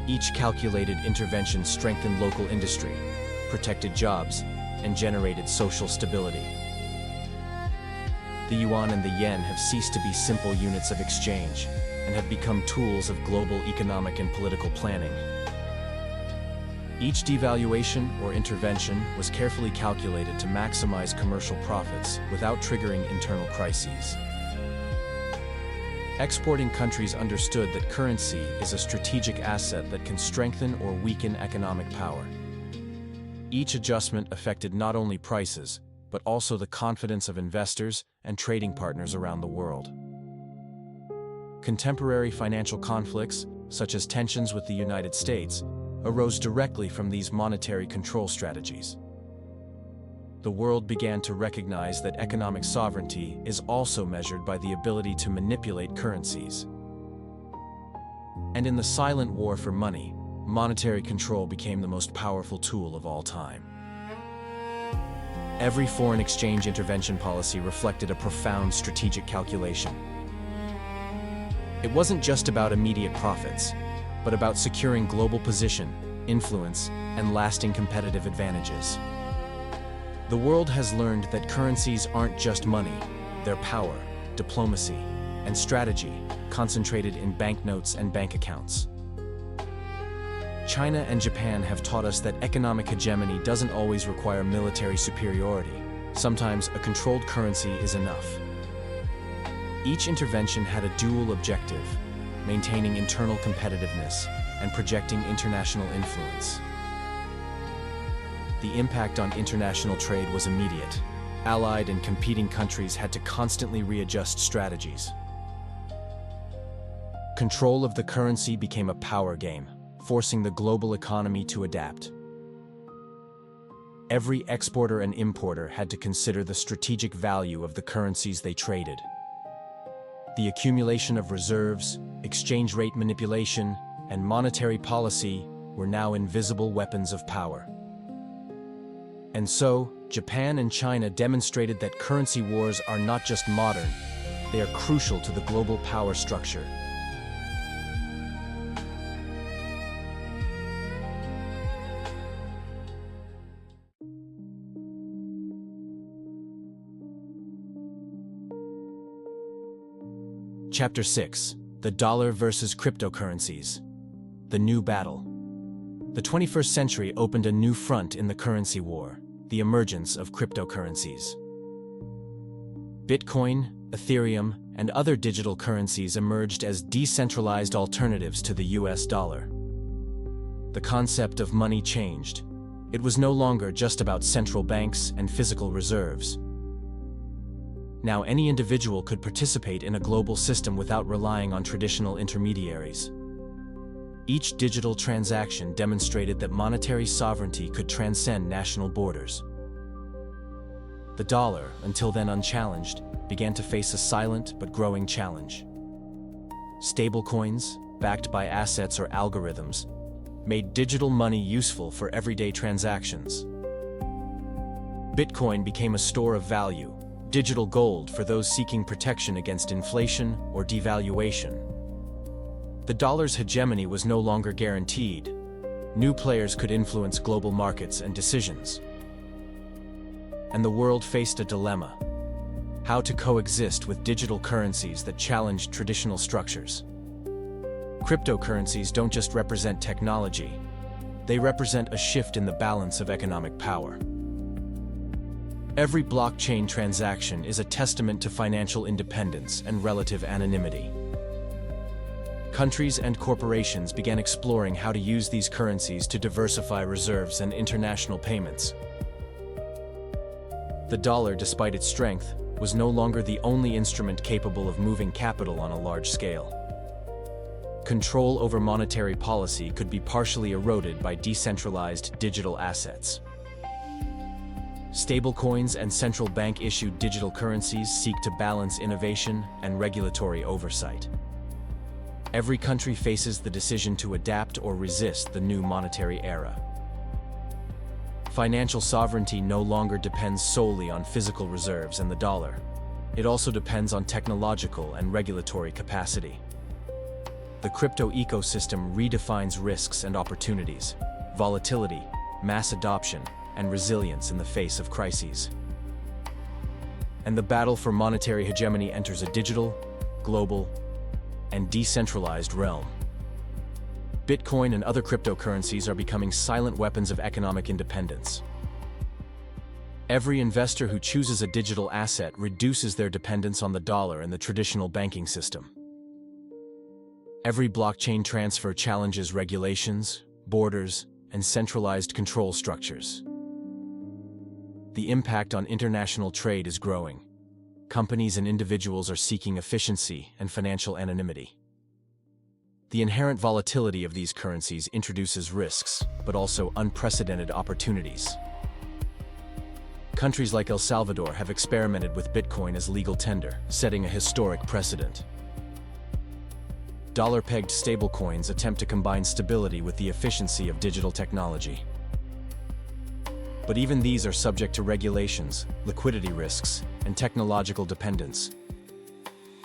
Each calculated intervention strengthened local industry, protected jobs, and generated social stability. The yuan and the yen have ceased to be simple units of exchange and have become tools of global economic and political planning. Each devaluation or intervention was carefully calculated to maximize commercial profits without triggering internal crises. Exporting countries understood that currency is a strategic asset that can strengthen or weaken economic power. Each adjustment affected not only prices, but also the confidence of investors and trading partners around the world. Contemporary financial conflicts, such as tensions with the United States, arose directly from these monetary control strategies. The world began to recognize that economic sovereignty is also measured by the ability to manipulate currencies. And in the silent war for money, monetary control became the most powerful tool of all time. Every foreign exchange intervention policy reflected a profound strategic calculation. It wasn't just about immediate profits, but about securing global position, influence, and lasting competitive advantages. The world has learned that currencies aren't just money, they're power, diplomacy, and strategy concentrated in banknotes and bank accounts. China and Japan have taught us that economic hegemony doesn't always require military superiority. Sometimes a controlled currency is enough. Each intervention had a dual objective: maintaining internal competitiveness and projecting international influence. The impact on international trade was immediate. Allied and competing countries had to constantly readjust strategies. Control of the currency became a power game, forcing the global economy to adapt. Every exporter and importer had to consider the strategic value of the currencies they traded. The accumulation of reserves, exchange rate manipulation, and monetary policy were now invisible weapons of power. And so, Japan and China demonstrated that currency wars are not just modern, they are crucial to the global power structure. Chapter 6: The Dollar versus Cryptocurrencies. The New Battle. The 21st century opened a new front in the currency war: the emergence of cryptocurrencies. Bitcoin, Ethereum, and other digital currencies emerged as decentralized alternatives to the US dollar. The concept of money changed. It was no longer just about central banks and physical reserves. Now any individual could participate in a global system without relying on traditional intermediaries. Each digital transaction demonstrated that monetary sovereignty could transcend national borders. The dollar, until then unchallenged, began to face a silent but growing challenge. Stablecoins, backed by assets or algorithms, made digital money useful for everyday transactions. Bitcoin became a store of value, digital gold for those seeking protection against inflation or devaluation. The dollar's hegemony was no longer guaranteed. New players could influence global markets and decisions. And the world faced a dilemma: how to coexist with digital currencies that challenged traditional structures. Cryptocurrencies don't just represent technology, they represent a shift in the balance of economic power. Every blockchain transaction is a testament to financial independence and relative anonymity. Countries and corporations began exploring how to use these currencies to diversify reserves and international payments. The dollar, despite its strength, was no longer the only instrument capable of moving capital on a large scale. Control over monetary policy could be partially eroded by decentralized digital assets. Stablecoins and central bank-issued digital currencies seek to balance innovation and regulatory oversight. Every country faces the decision to adapt or resist the new monetary era. Financial sovereignty no longer depends solely on physical reserves and the dollar. It also depends on technological and regulatory capacity. The crypto ecosystem redefines risks and opportunities, volatility, mass adoption, and resilience in the face of crises. And the battle for monetary hegemony enters a digital, global, and decentralized realm. Bitcoin and other cryptocurrencies are becoming silent weapons of economic independence. Every investor who chooses a digital asset reduces their dependence on the dollar and the traditional banking system. Every blockchain transfer challenges regulations, borders, and centralized control structures. The impact on international trade is growing. Companies and individuals are seeking efficiency and financial anonymity. The inherent volatility of these currencies introduces risks, but also unprecedented opportunities. Countries like El Salvador have experimented with Bitcoin as legal tender, setting a historic precedent. Dollar-pegged stablecoins attempt to combine stability with the efficiency of digital technology. But even these are subject to regulations, liquidity risks, and technological dependence.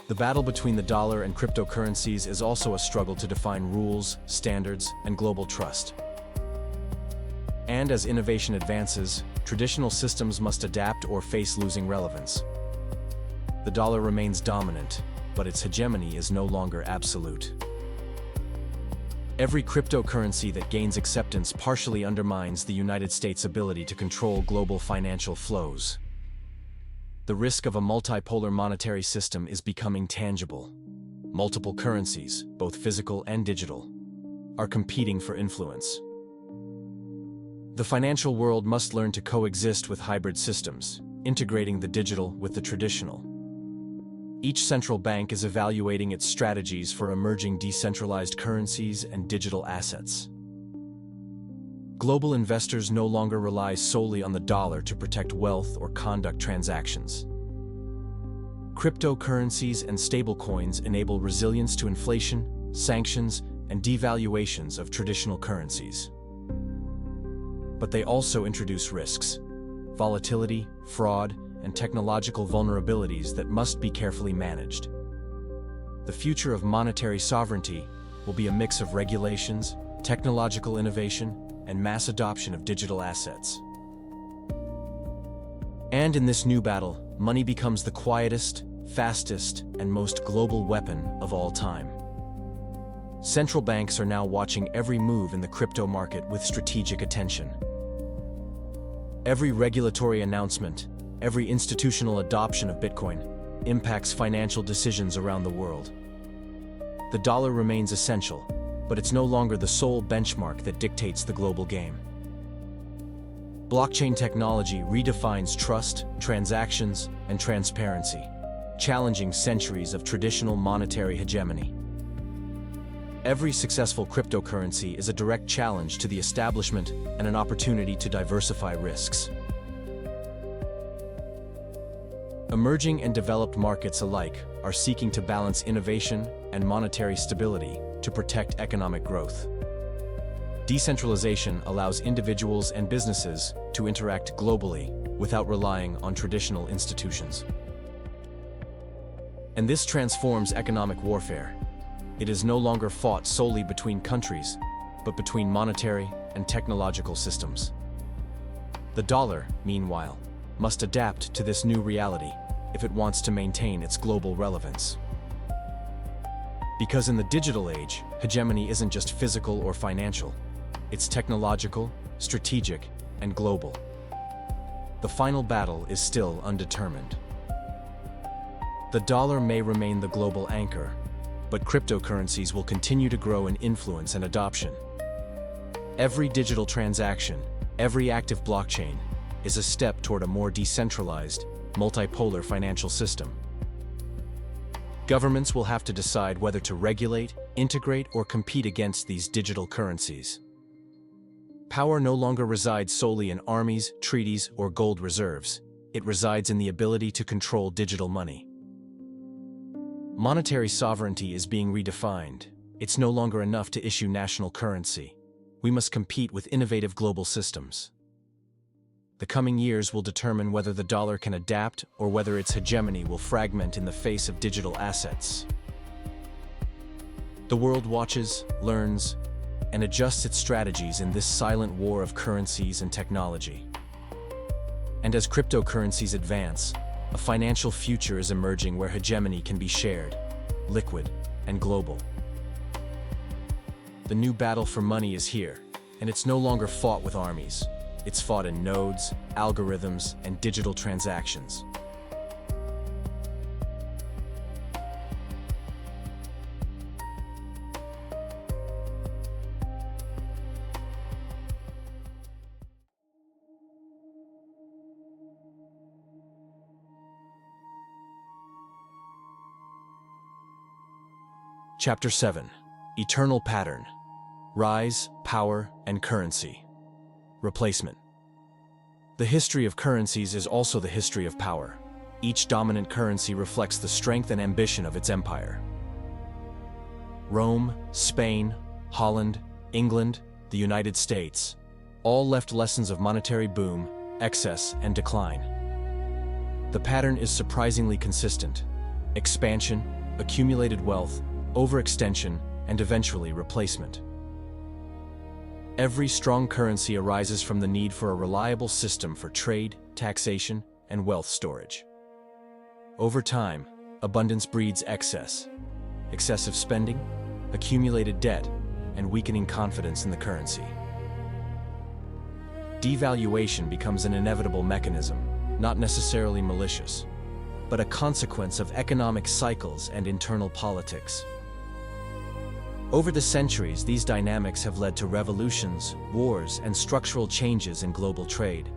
The battle between the dollar and cryptocurrencies is also a struggle to define rules, standards, and global trust. And as innovation advances, traditional systems must adapt or face losing relevance. The dollar remains dominant, but its hegemony is no longer absolute. Every cryptocurrency that gains acceptance partially undermines the United States' ability to control global financial flows. The risk of a multipolar monetary system is becoming tangible. Multiple currencies, both physical and digital, are competing for influence. The financial world must learn to coexist with hybrid systems, integrating the digital with the traditional. Each central bank is evaluating its strategies for emerging decentralized currencies and digital assets. Global investors no longer rely solely on the dollar to protect wealth or conduct transactions. Cryptocurrencies and stablecoins enable resilience to inflation, sanctions, and devaluations of traditional currencies. But they also introduce risks, volatility, fraud, and technological vulnerabilities that must be carefully managed. The future of monetary sovereignty will be a mix of regulations, technological innovation, and mass adoption of digital assets. And in this new battle, money becomes the quietest, fastest, and most global weapon of all time. Central banks are now watching every move in the crypto market with strategic attention. Every regulatory announcement, every institutional adoption of Bitcoin impacts financial decisions around the world. The dollar remains essential, but it's no longer the sole benchmark that dictates the global game. Blockchain technology redefines trust, transactions, and transparency, challenging centuries of traditional monetary hegemony. Every successful cryptocurrency is a direct challenge to the establishment and an opportunity to diversify risks. Emerging and developed markets alike are seeking to balance innovation and monetary stability to protect economic growth. Decentralization allows individuals and businesses to interact globally without relying on traditional institutions. And this transforms economic warfare. It is no longer fought solely between countries, but between monetary and technological systems. The dollar, meanwhile, must adapt to this new reality if it wants to maintain its global relevance. Because in the digital age, hegemony isn't just physical or financial. It's technological, strategic, and global. The final battle is still undetermined. The dollar may remain the global anchor, but cryptocurrencies will continue to grow in influence and adoption. Every digital transaction, every active blockchain, is a step toward a more decentralized, multipolar financial system. Governments will have to decide whether to regulate, integrate, or compete against these digital currencies. Power no longer resides solely in armies, treaties, or gold reserves. It resides in the ability to control digital money. Monetary sovereignty is being redefined. It's no longer enough to issue national currency. We must compete with innovative global systems. The coming years will determine whether the dollar can adapt or whether its hegemony will fragment in the face of digital assets. The world watches, learns, and adjusts its strategies in this silent war of currencies and technology. And as cryptocurrencies advance, a financial future is emerging where hegemony can be shared, liquid, and global. The new battle for money is here, and it's no longer fought with armies. It's fought in nodes, algorithms, and digital transactions. Chapter 7. Eternal Pattern. Rise, Power, and Currency. Replacement. The history of currencies is also the history of power. Each dominant currency reflects the strength and ambition of its empire. Rome, Spain, Holland, England, the United States, all left lessons of monetary boom, excess, and decline. The pattern is surprisingly consistent: expansion, accumulated wealth, overextension, and eventually replacement. Every strong currency arises from the need for a reliable system for trade, taxation, and wealth storage. Over time, abundance breeds excess, excessive spending, accumulated debt, and weakening confidence in the currency. Devaluation becomes an inevitable mechanism, not necessarily malicious, but a consequence of economic cycles and internal politics. Over the centuries, these dynamics have led to revolutions, wars, and structural changes in global trade.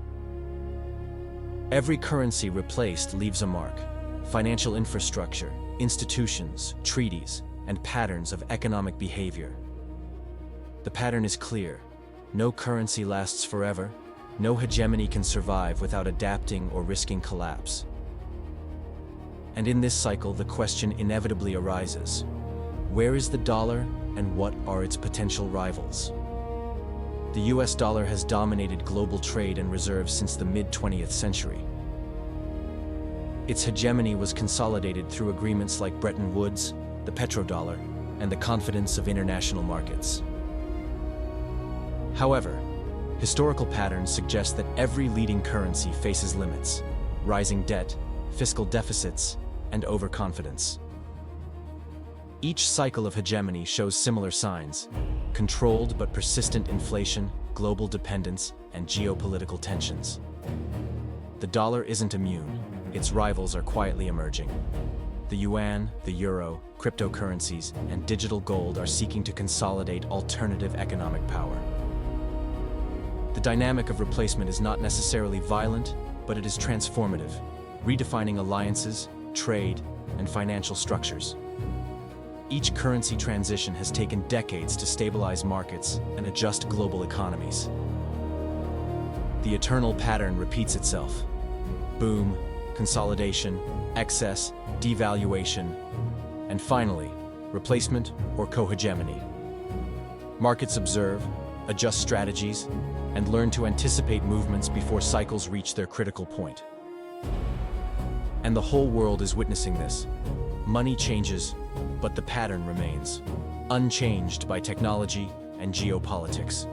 Every currency replaced leaves a mark: financial infrastructure, institutions, treaties, and patterns of economic behavior. The pattern is clear: no currency lasts forever, no hegemony can survive without adapting or risking collapse. And in this cycle, the question inevitably arises: where is the dollar, and what are its potential rivals? The US dollar has dominated global trade and reserves since the mid-20th century. Its hegemony was consolidated through agreements like Bretton Woods, the petrodollar, and the confidence of international markets. However, historical patterns suggest that every leading currency faces limits: rising debt, fiscal deficits, and overconfidence. Each cycle of hegemony shows similar signs: controlled but persistent inflation, global dependence, and geopolitical tensions. The dollar isn't immune. Its rivals are quietly emerging. The yuan, the euro, cryptocurrencies, and digital gold are seeking to consolidate alternative economic power. The dynamic of replacement is not necessarily violent, but it is transformative, redefining alliances, trade, and financial structures. Each currency transition has taken decades to stabilize markets and adjust global economies. The eternal pattern repeats itself: boom, consolidation, excess, devaluation, and finally, replacement or co-hegemony. Markets observe, adjust strategies, and learn to anticipate movements before cycles reach their critical point. And the whole world is witnessing this. Money changes, but the pattern remains, unchanged by technology and geopolitics.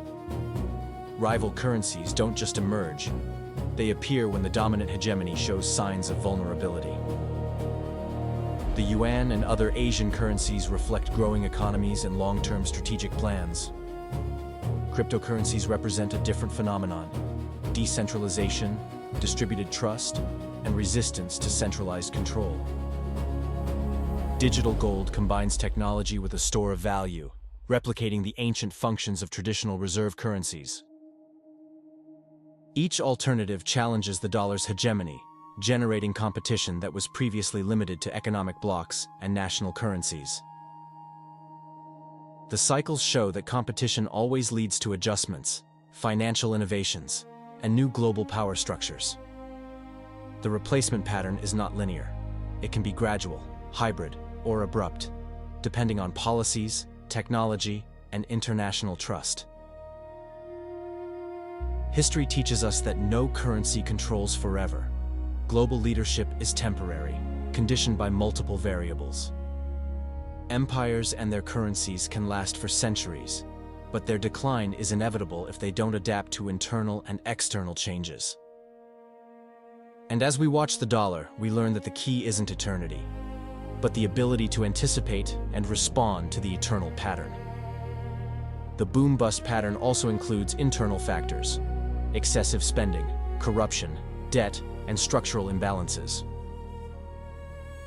Rival currencies don't just emerge, they appear when the dominant hegemony shows signs of vulnerability. The yuan and other Asian currencies reflect growing economies and long-term strategic plans. Cryptocurrencies represent a different phenomenon: decentralization, distributed trust, and resistance to centralized control. Digital gold combines technology with a store of value, replicating the ancient functions of traditional reserve currencies. Each alternative challenges the dollar's hegemony, generating competition that was previously limited to economic blocs and national currencies. The cycles show that competition always leads to adjustments, financial innovations, and new global power structures. The replacement pattern is not linear. It can be gradual, hybrid, or abrupt, depending on policies, technology, and international trust. History teaches us that no currency controls forever. Global leadership is temporary, conditioned by multiple variables. Empires and their currencies can last for centuries, but their decline is inevitable if they don't adapt to internal and external changes. And as we watch the dollar, we learn that the key isn't eternity, but the ability to anticipate and respond to the eternal pattern. The boom-bust pattern also includes internal factors: excessive spending, corruption, debt, and structural imbalances.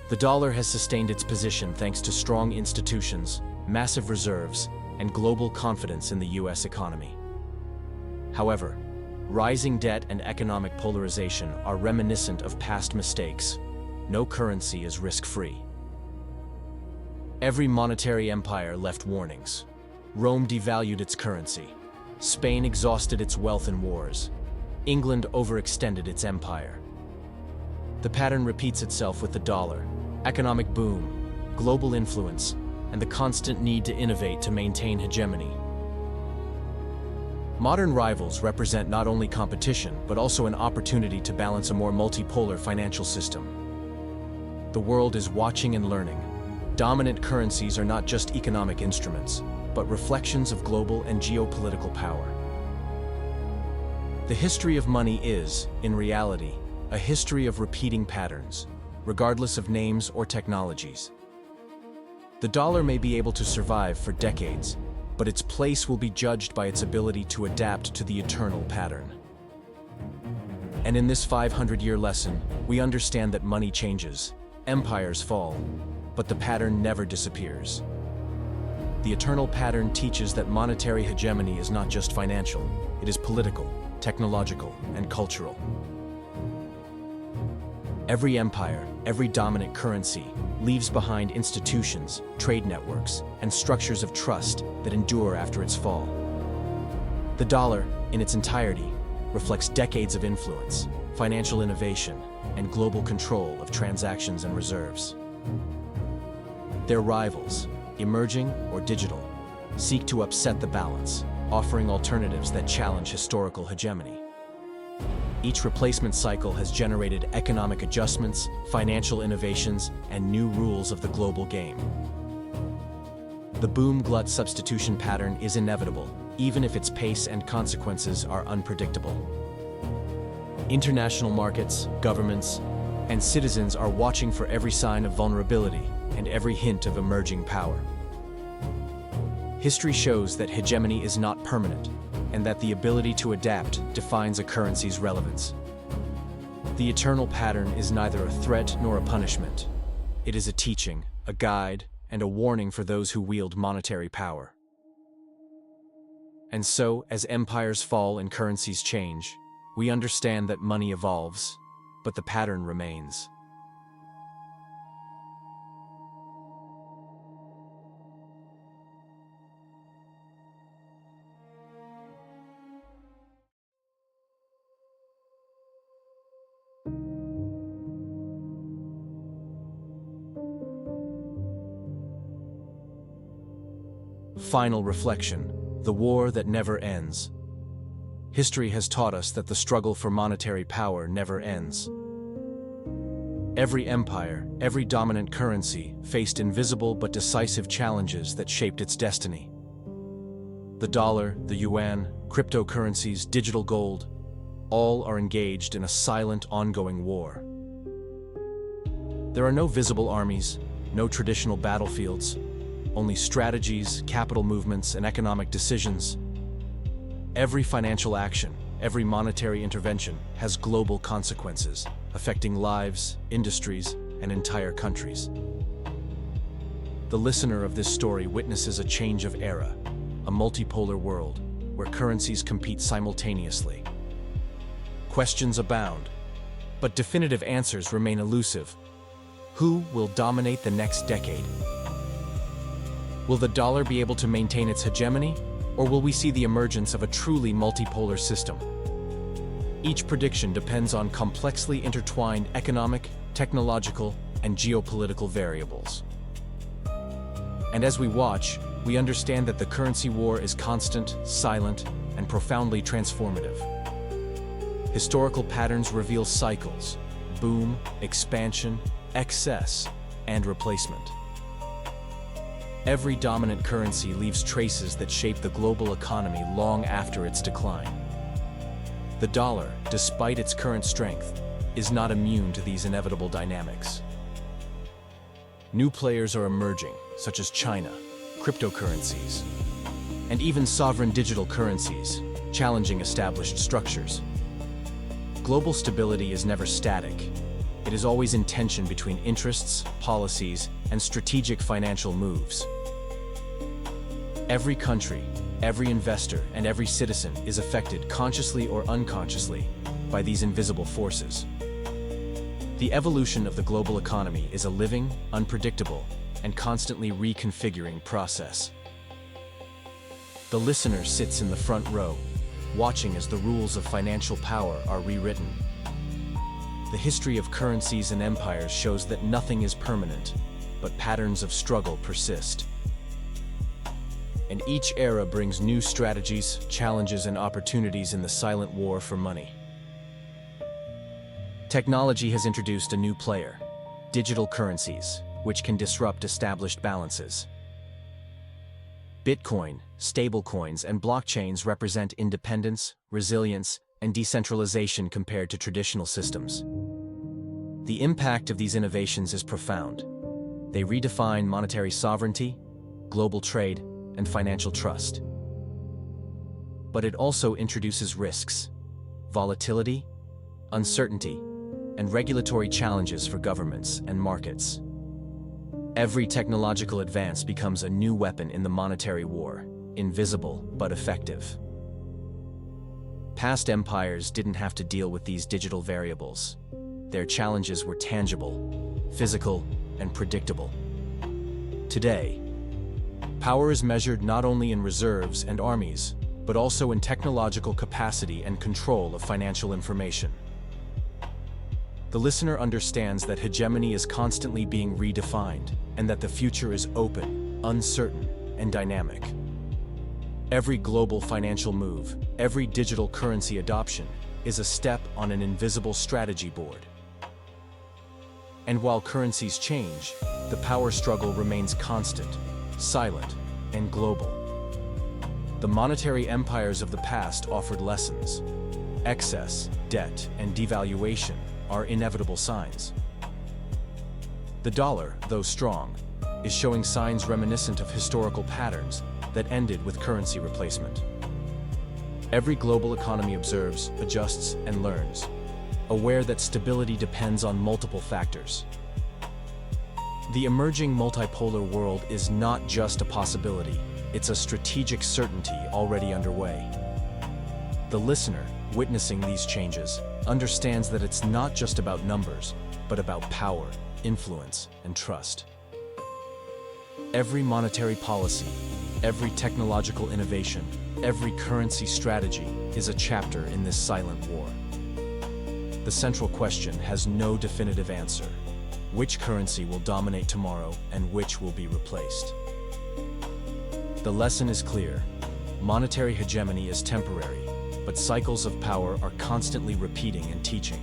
The dollar has sustained its position thanks to strong institutions, massive reserves, and global confidence in the U.S. economy. However, rising debt and economic polarization are reminiscent of past mistakes. No currency is risk-free. Every monetary empire left warnings. Rome devalued its currency. Spain exhausted its wealth in wars. England overextended its empire. The pattern repeats itself with the dollar: economic boom, global influence, and the constant need to innovate to maintain hegemony. Modern rivals represent not only competition, but also an opportunity to balance a more multipolar financial system. The world is watching and learning. Dominant currencies are not just economic instruments, but reflections of global and geopolitical power. The history of money is, in reality, a history of repeating patterns, regardless of names or technologies. The dollar may be able to survive for decades, but its place will be judged by its ability to adapt to the eternal pattern. And in this 500-year lesson, we understand that money changes, empires fall, but the pattern never disappears. The eternal pattern teaches that monetary hegemony is not just financial, it is political, technological, and cultural. Every empire, every dominant currency, leaves behind institutions, trade networks, and structures of trust that endure after its fall. The dollar, in its entirety, reflects decades of influence, financial innovation, and global control of transactions and reserves. Their rivals, emerging or digital, seek to upset the balance, offering alternatives that challenge historical hegemony. Each replacement cycle has generated economic adjustments, financial innovations, and new rules of the global game. The boom-glut substitution pattern is inevitable, even if its pace and consequences are unpredictable. International markets, governments, and citizens are watching for every sign of vulnerability and every hint of emerging power. History shows that hegemony is not permanent, and that the ability to adapt defines a currency's relevance. The eternal pattern is neither a threat nor a punishment. It is a teaching, a guide, and a warning for those who wield monetary power. And so, as empires fall and currencies change, we understand that money evolves, but the pattern remains. Final reflection: the war that never ends. History has taught us that the struggle for monetary power never ends. Every empire, every dominant currency faced invisible but decisive challenges that shaped its destiny. The dollar, the yuan, cryptocurrencies, digital gold, all are engaged in a silent, ongoing war. There are no visible armies, no traditional battlefields, only strategies, capital movements, and economic decisions. Every financial action, every monetary intervention has global consequences, affecting lives, industries, and entire countries. The listener of this story witnesses a change of era, a multipolar world where currencies compete simultaneously. Questions abound, but definitive answers remain elusive. Who will dominate the next decade? Will the dollar be able to maintain its hegemony, or will we see the emergence of a truly multipolar system? Each prediction depends on complexly intertwined economic, technological, and geopolitical variables. And as we watch, we understand that the currency war is constant, silent, and profoundly transformative. Historical patterns reveal cycles: boom, expansion, excess, and replacement. Every dominant currency leaves traces that shape the global economy long after its decline. The dollar, despite its current strength, is not immune to these inevitable dynamics. New players are emerging, such as China, cryptocurrencies, and even sovereign digital currencies, challenging established structures. Global stability is never static. It is always in tension between interests, policies, and strategic financial moves. Every country, every investor, and every citizen is affected, consciously or unconsciously, by these invisible forces. The evolution of the global economy is a living, unpredictable, and constantly reconfiguring process. The listener sits in the front row, watching as the rules of financial power are rewritten. The history of currencies and empires shows that nothing is permanent, but patterns of struggle persist. And each era brings new strategies, challenges, and opportunities in the silent war for money. Technology has introduced a new player: digital currencies, which can disrupt established balances. Bitcoin, stablecoins, and blockchains represent independence, resilience, and decentralization compared to traditional systems. The impact of these innovations is profound. They redefine monetary sovereignty, global trade, and financial trust. But it also introduces risks: volatility, uncertainty, and regulatory challenges for governments and markets. Every technological advance becomes a new weapon in the monetary war, invisible but effective. Past empires didn't have to deal with these digital variables. Their challenges were tangible, physical, and predictable. Today, power is measured not only in reserves and armies, but also in technological capacity and control of financial information. The listener understands that hegemony is constantly being redefined, and that the future is open, uncertain, and dynamic. Every global financial move, every digital currency adoption, is a step on an invisible strategy board. And while currencies change, the power struggle remains constant, silent, and global. The monetary empires of the past offered lessons. Excess, debt, and devaluation are inevitable signs. The dollar, though strong, is showing signs reminiscent of historical patterns that ended with currency replacement. Every global economy observes, adjusts, and learns, aware that stability depends on multiple factors. The emerging multipolar world is not just a possibility, it's a strategic certainty already underway. The listener, witnessing these changes, understands that it's not just about numbers, but about power, influence, and trust. Every monetary policy, every technological innovation, every currency strategy is a chapter in this silent war. The central question has no definitive answer: which currency will dominate tomorrow and which will be replaced? The lesson is clear: monetary hegemony is temporary, but cycles of power are constantly repeating and teaching.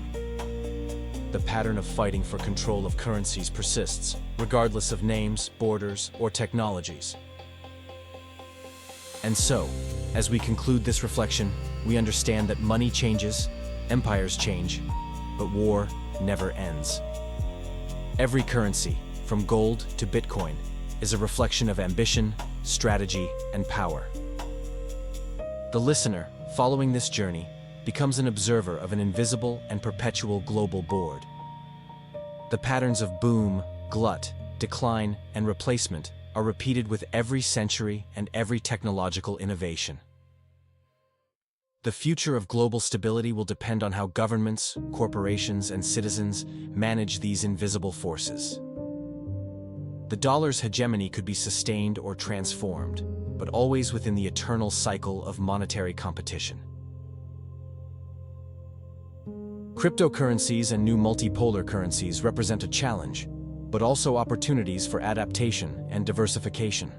The pattern of fighting for control of currencies persists, regardless of names, borders, or technologies. And so, as we conclude this reflection, we understand that money changes, empires change, but war never ends. Every currency, from gold to Bitcoin, is a reflection of ambition, strategy, and power. The listener, following this journey, becomes an observer of an invisible and perpetual global board. The patterns of boom, glut, decline, and replacement are repeated with every century and every technological innovation. The future of global stability will depend on how governments, corporations, and citizens manage these invisible forces. The dollar's hegemony could be sustained or transformed, but always within the eternal cycle of monetary competition. Cryptocurrencies and new multipolar currencies represent a challenge, but also opportunities for adaptation and diversification.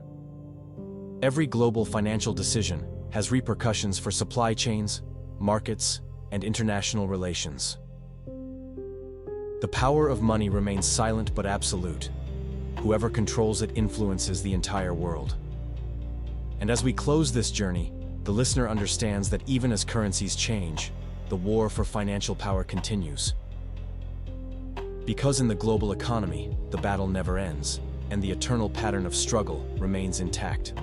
Every global financial decision has repercussions for supply chains, markets, and international relations. The power of money remains silent but absolute. Whoever controls it influences the entire world. And as we close this journey, the listener understands that even as currencies change, the war for financial power continues. Because in the global economy, the battle never ends, and the eternal pattern of struggle remains intact.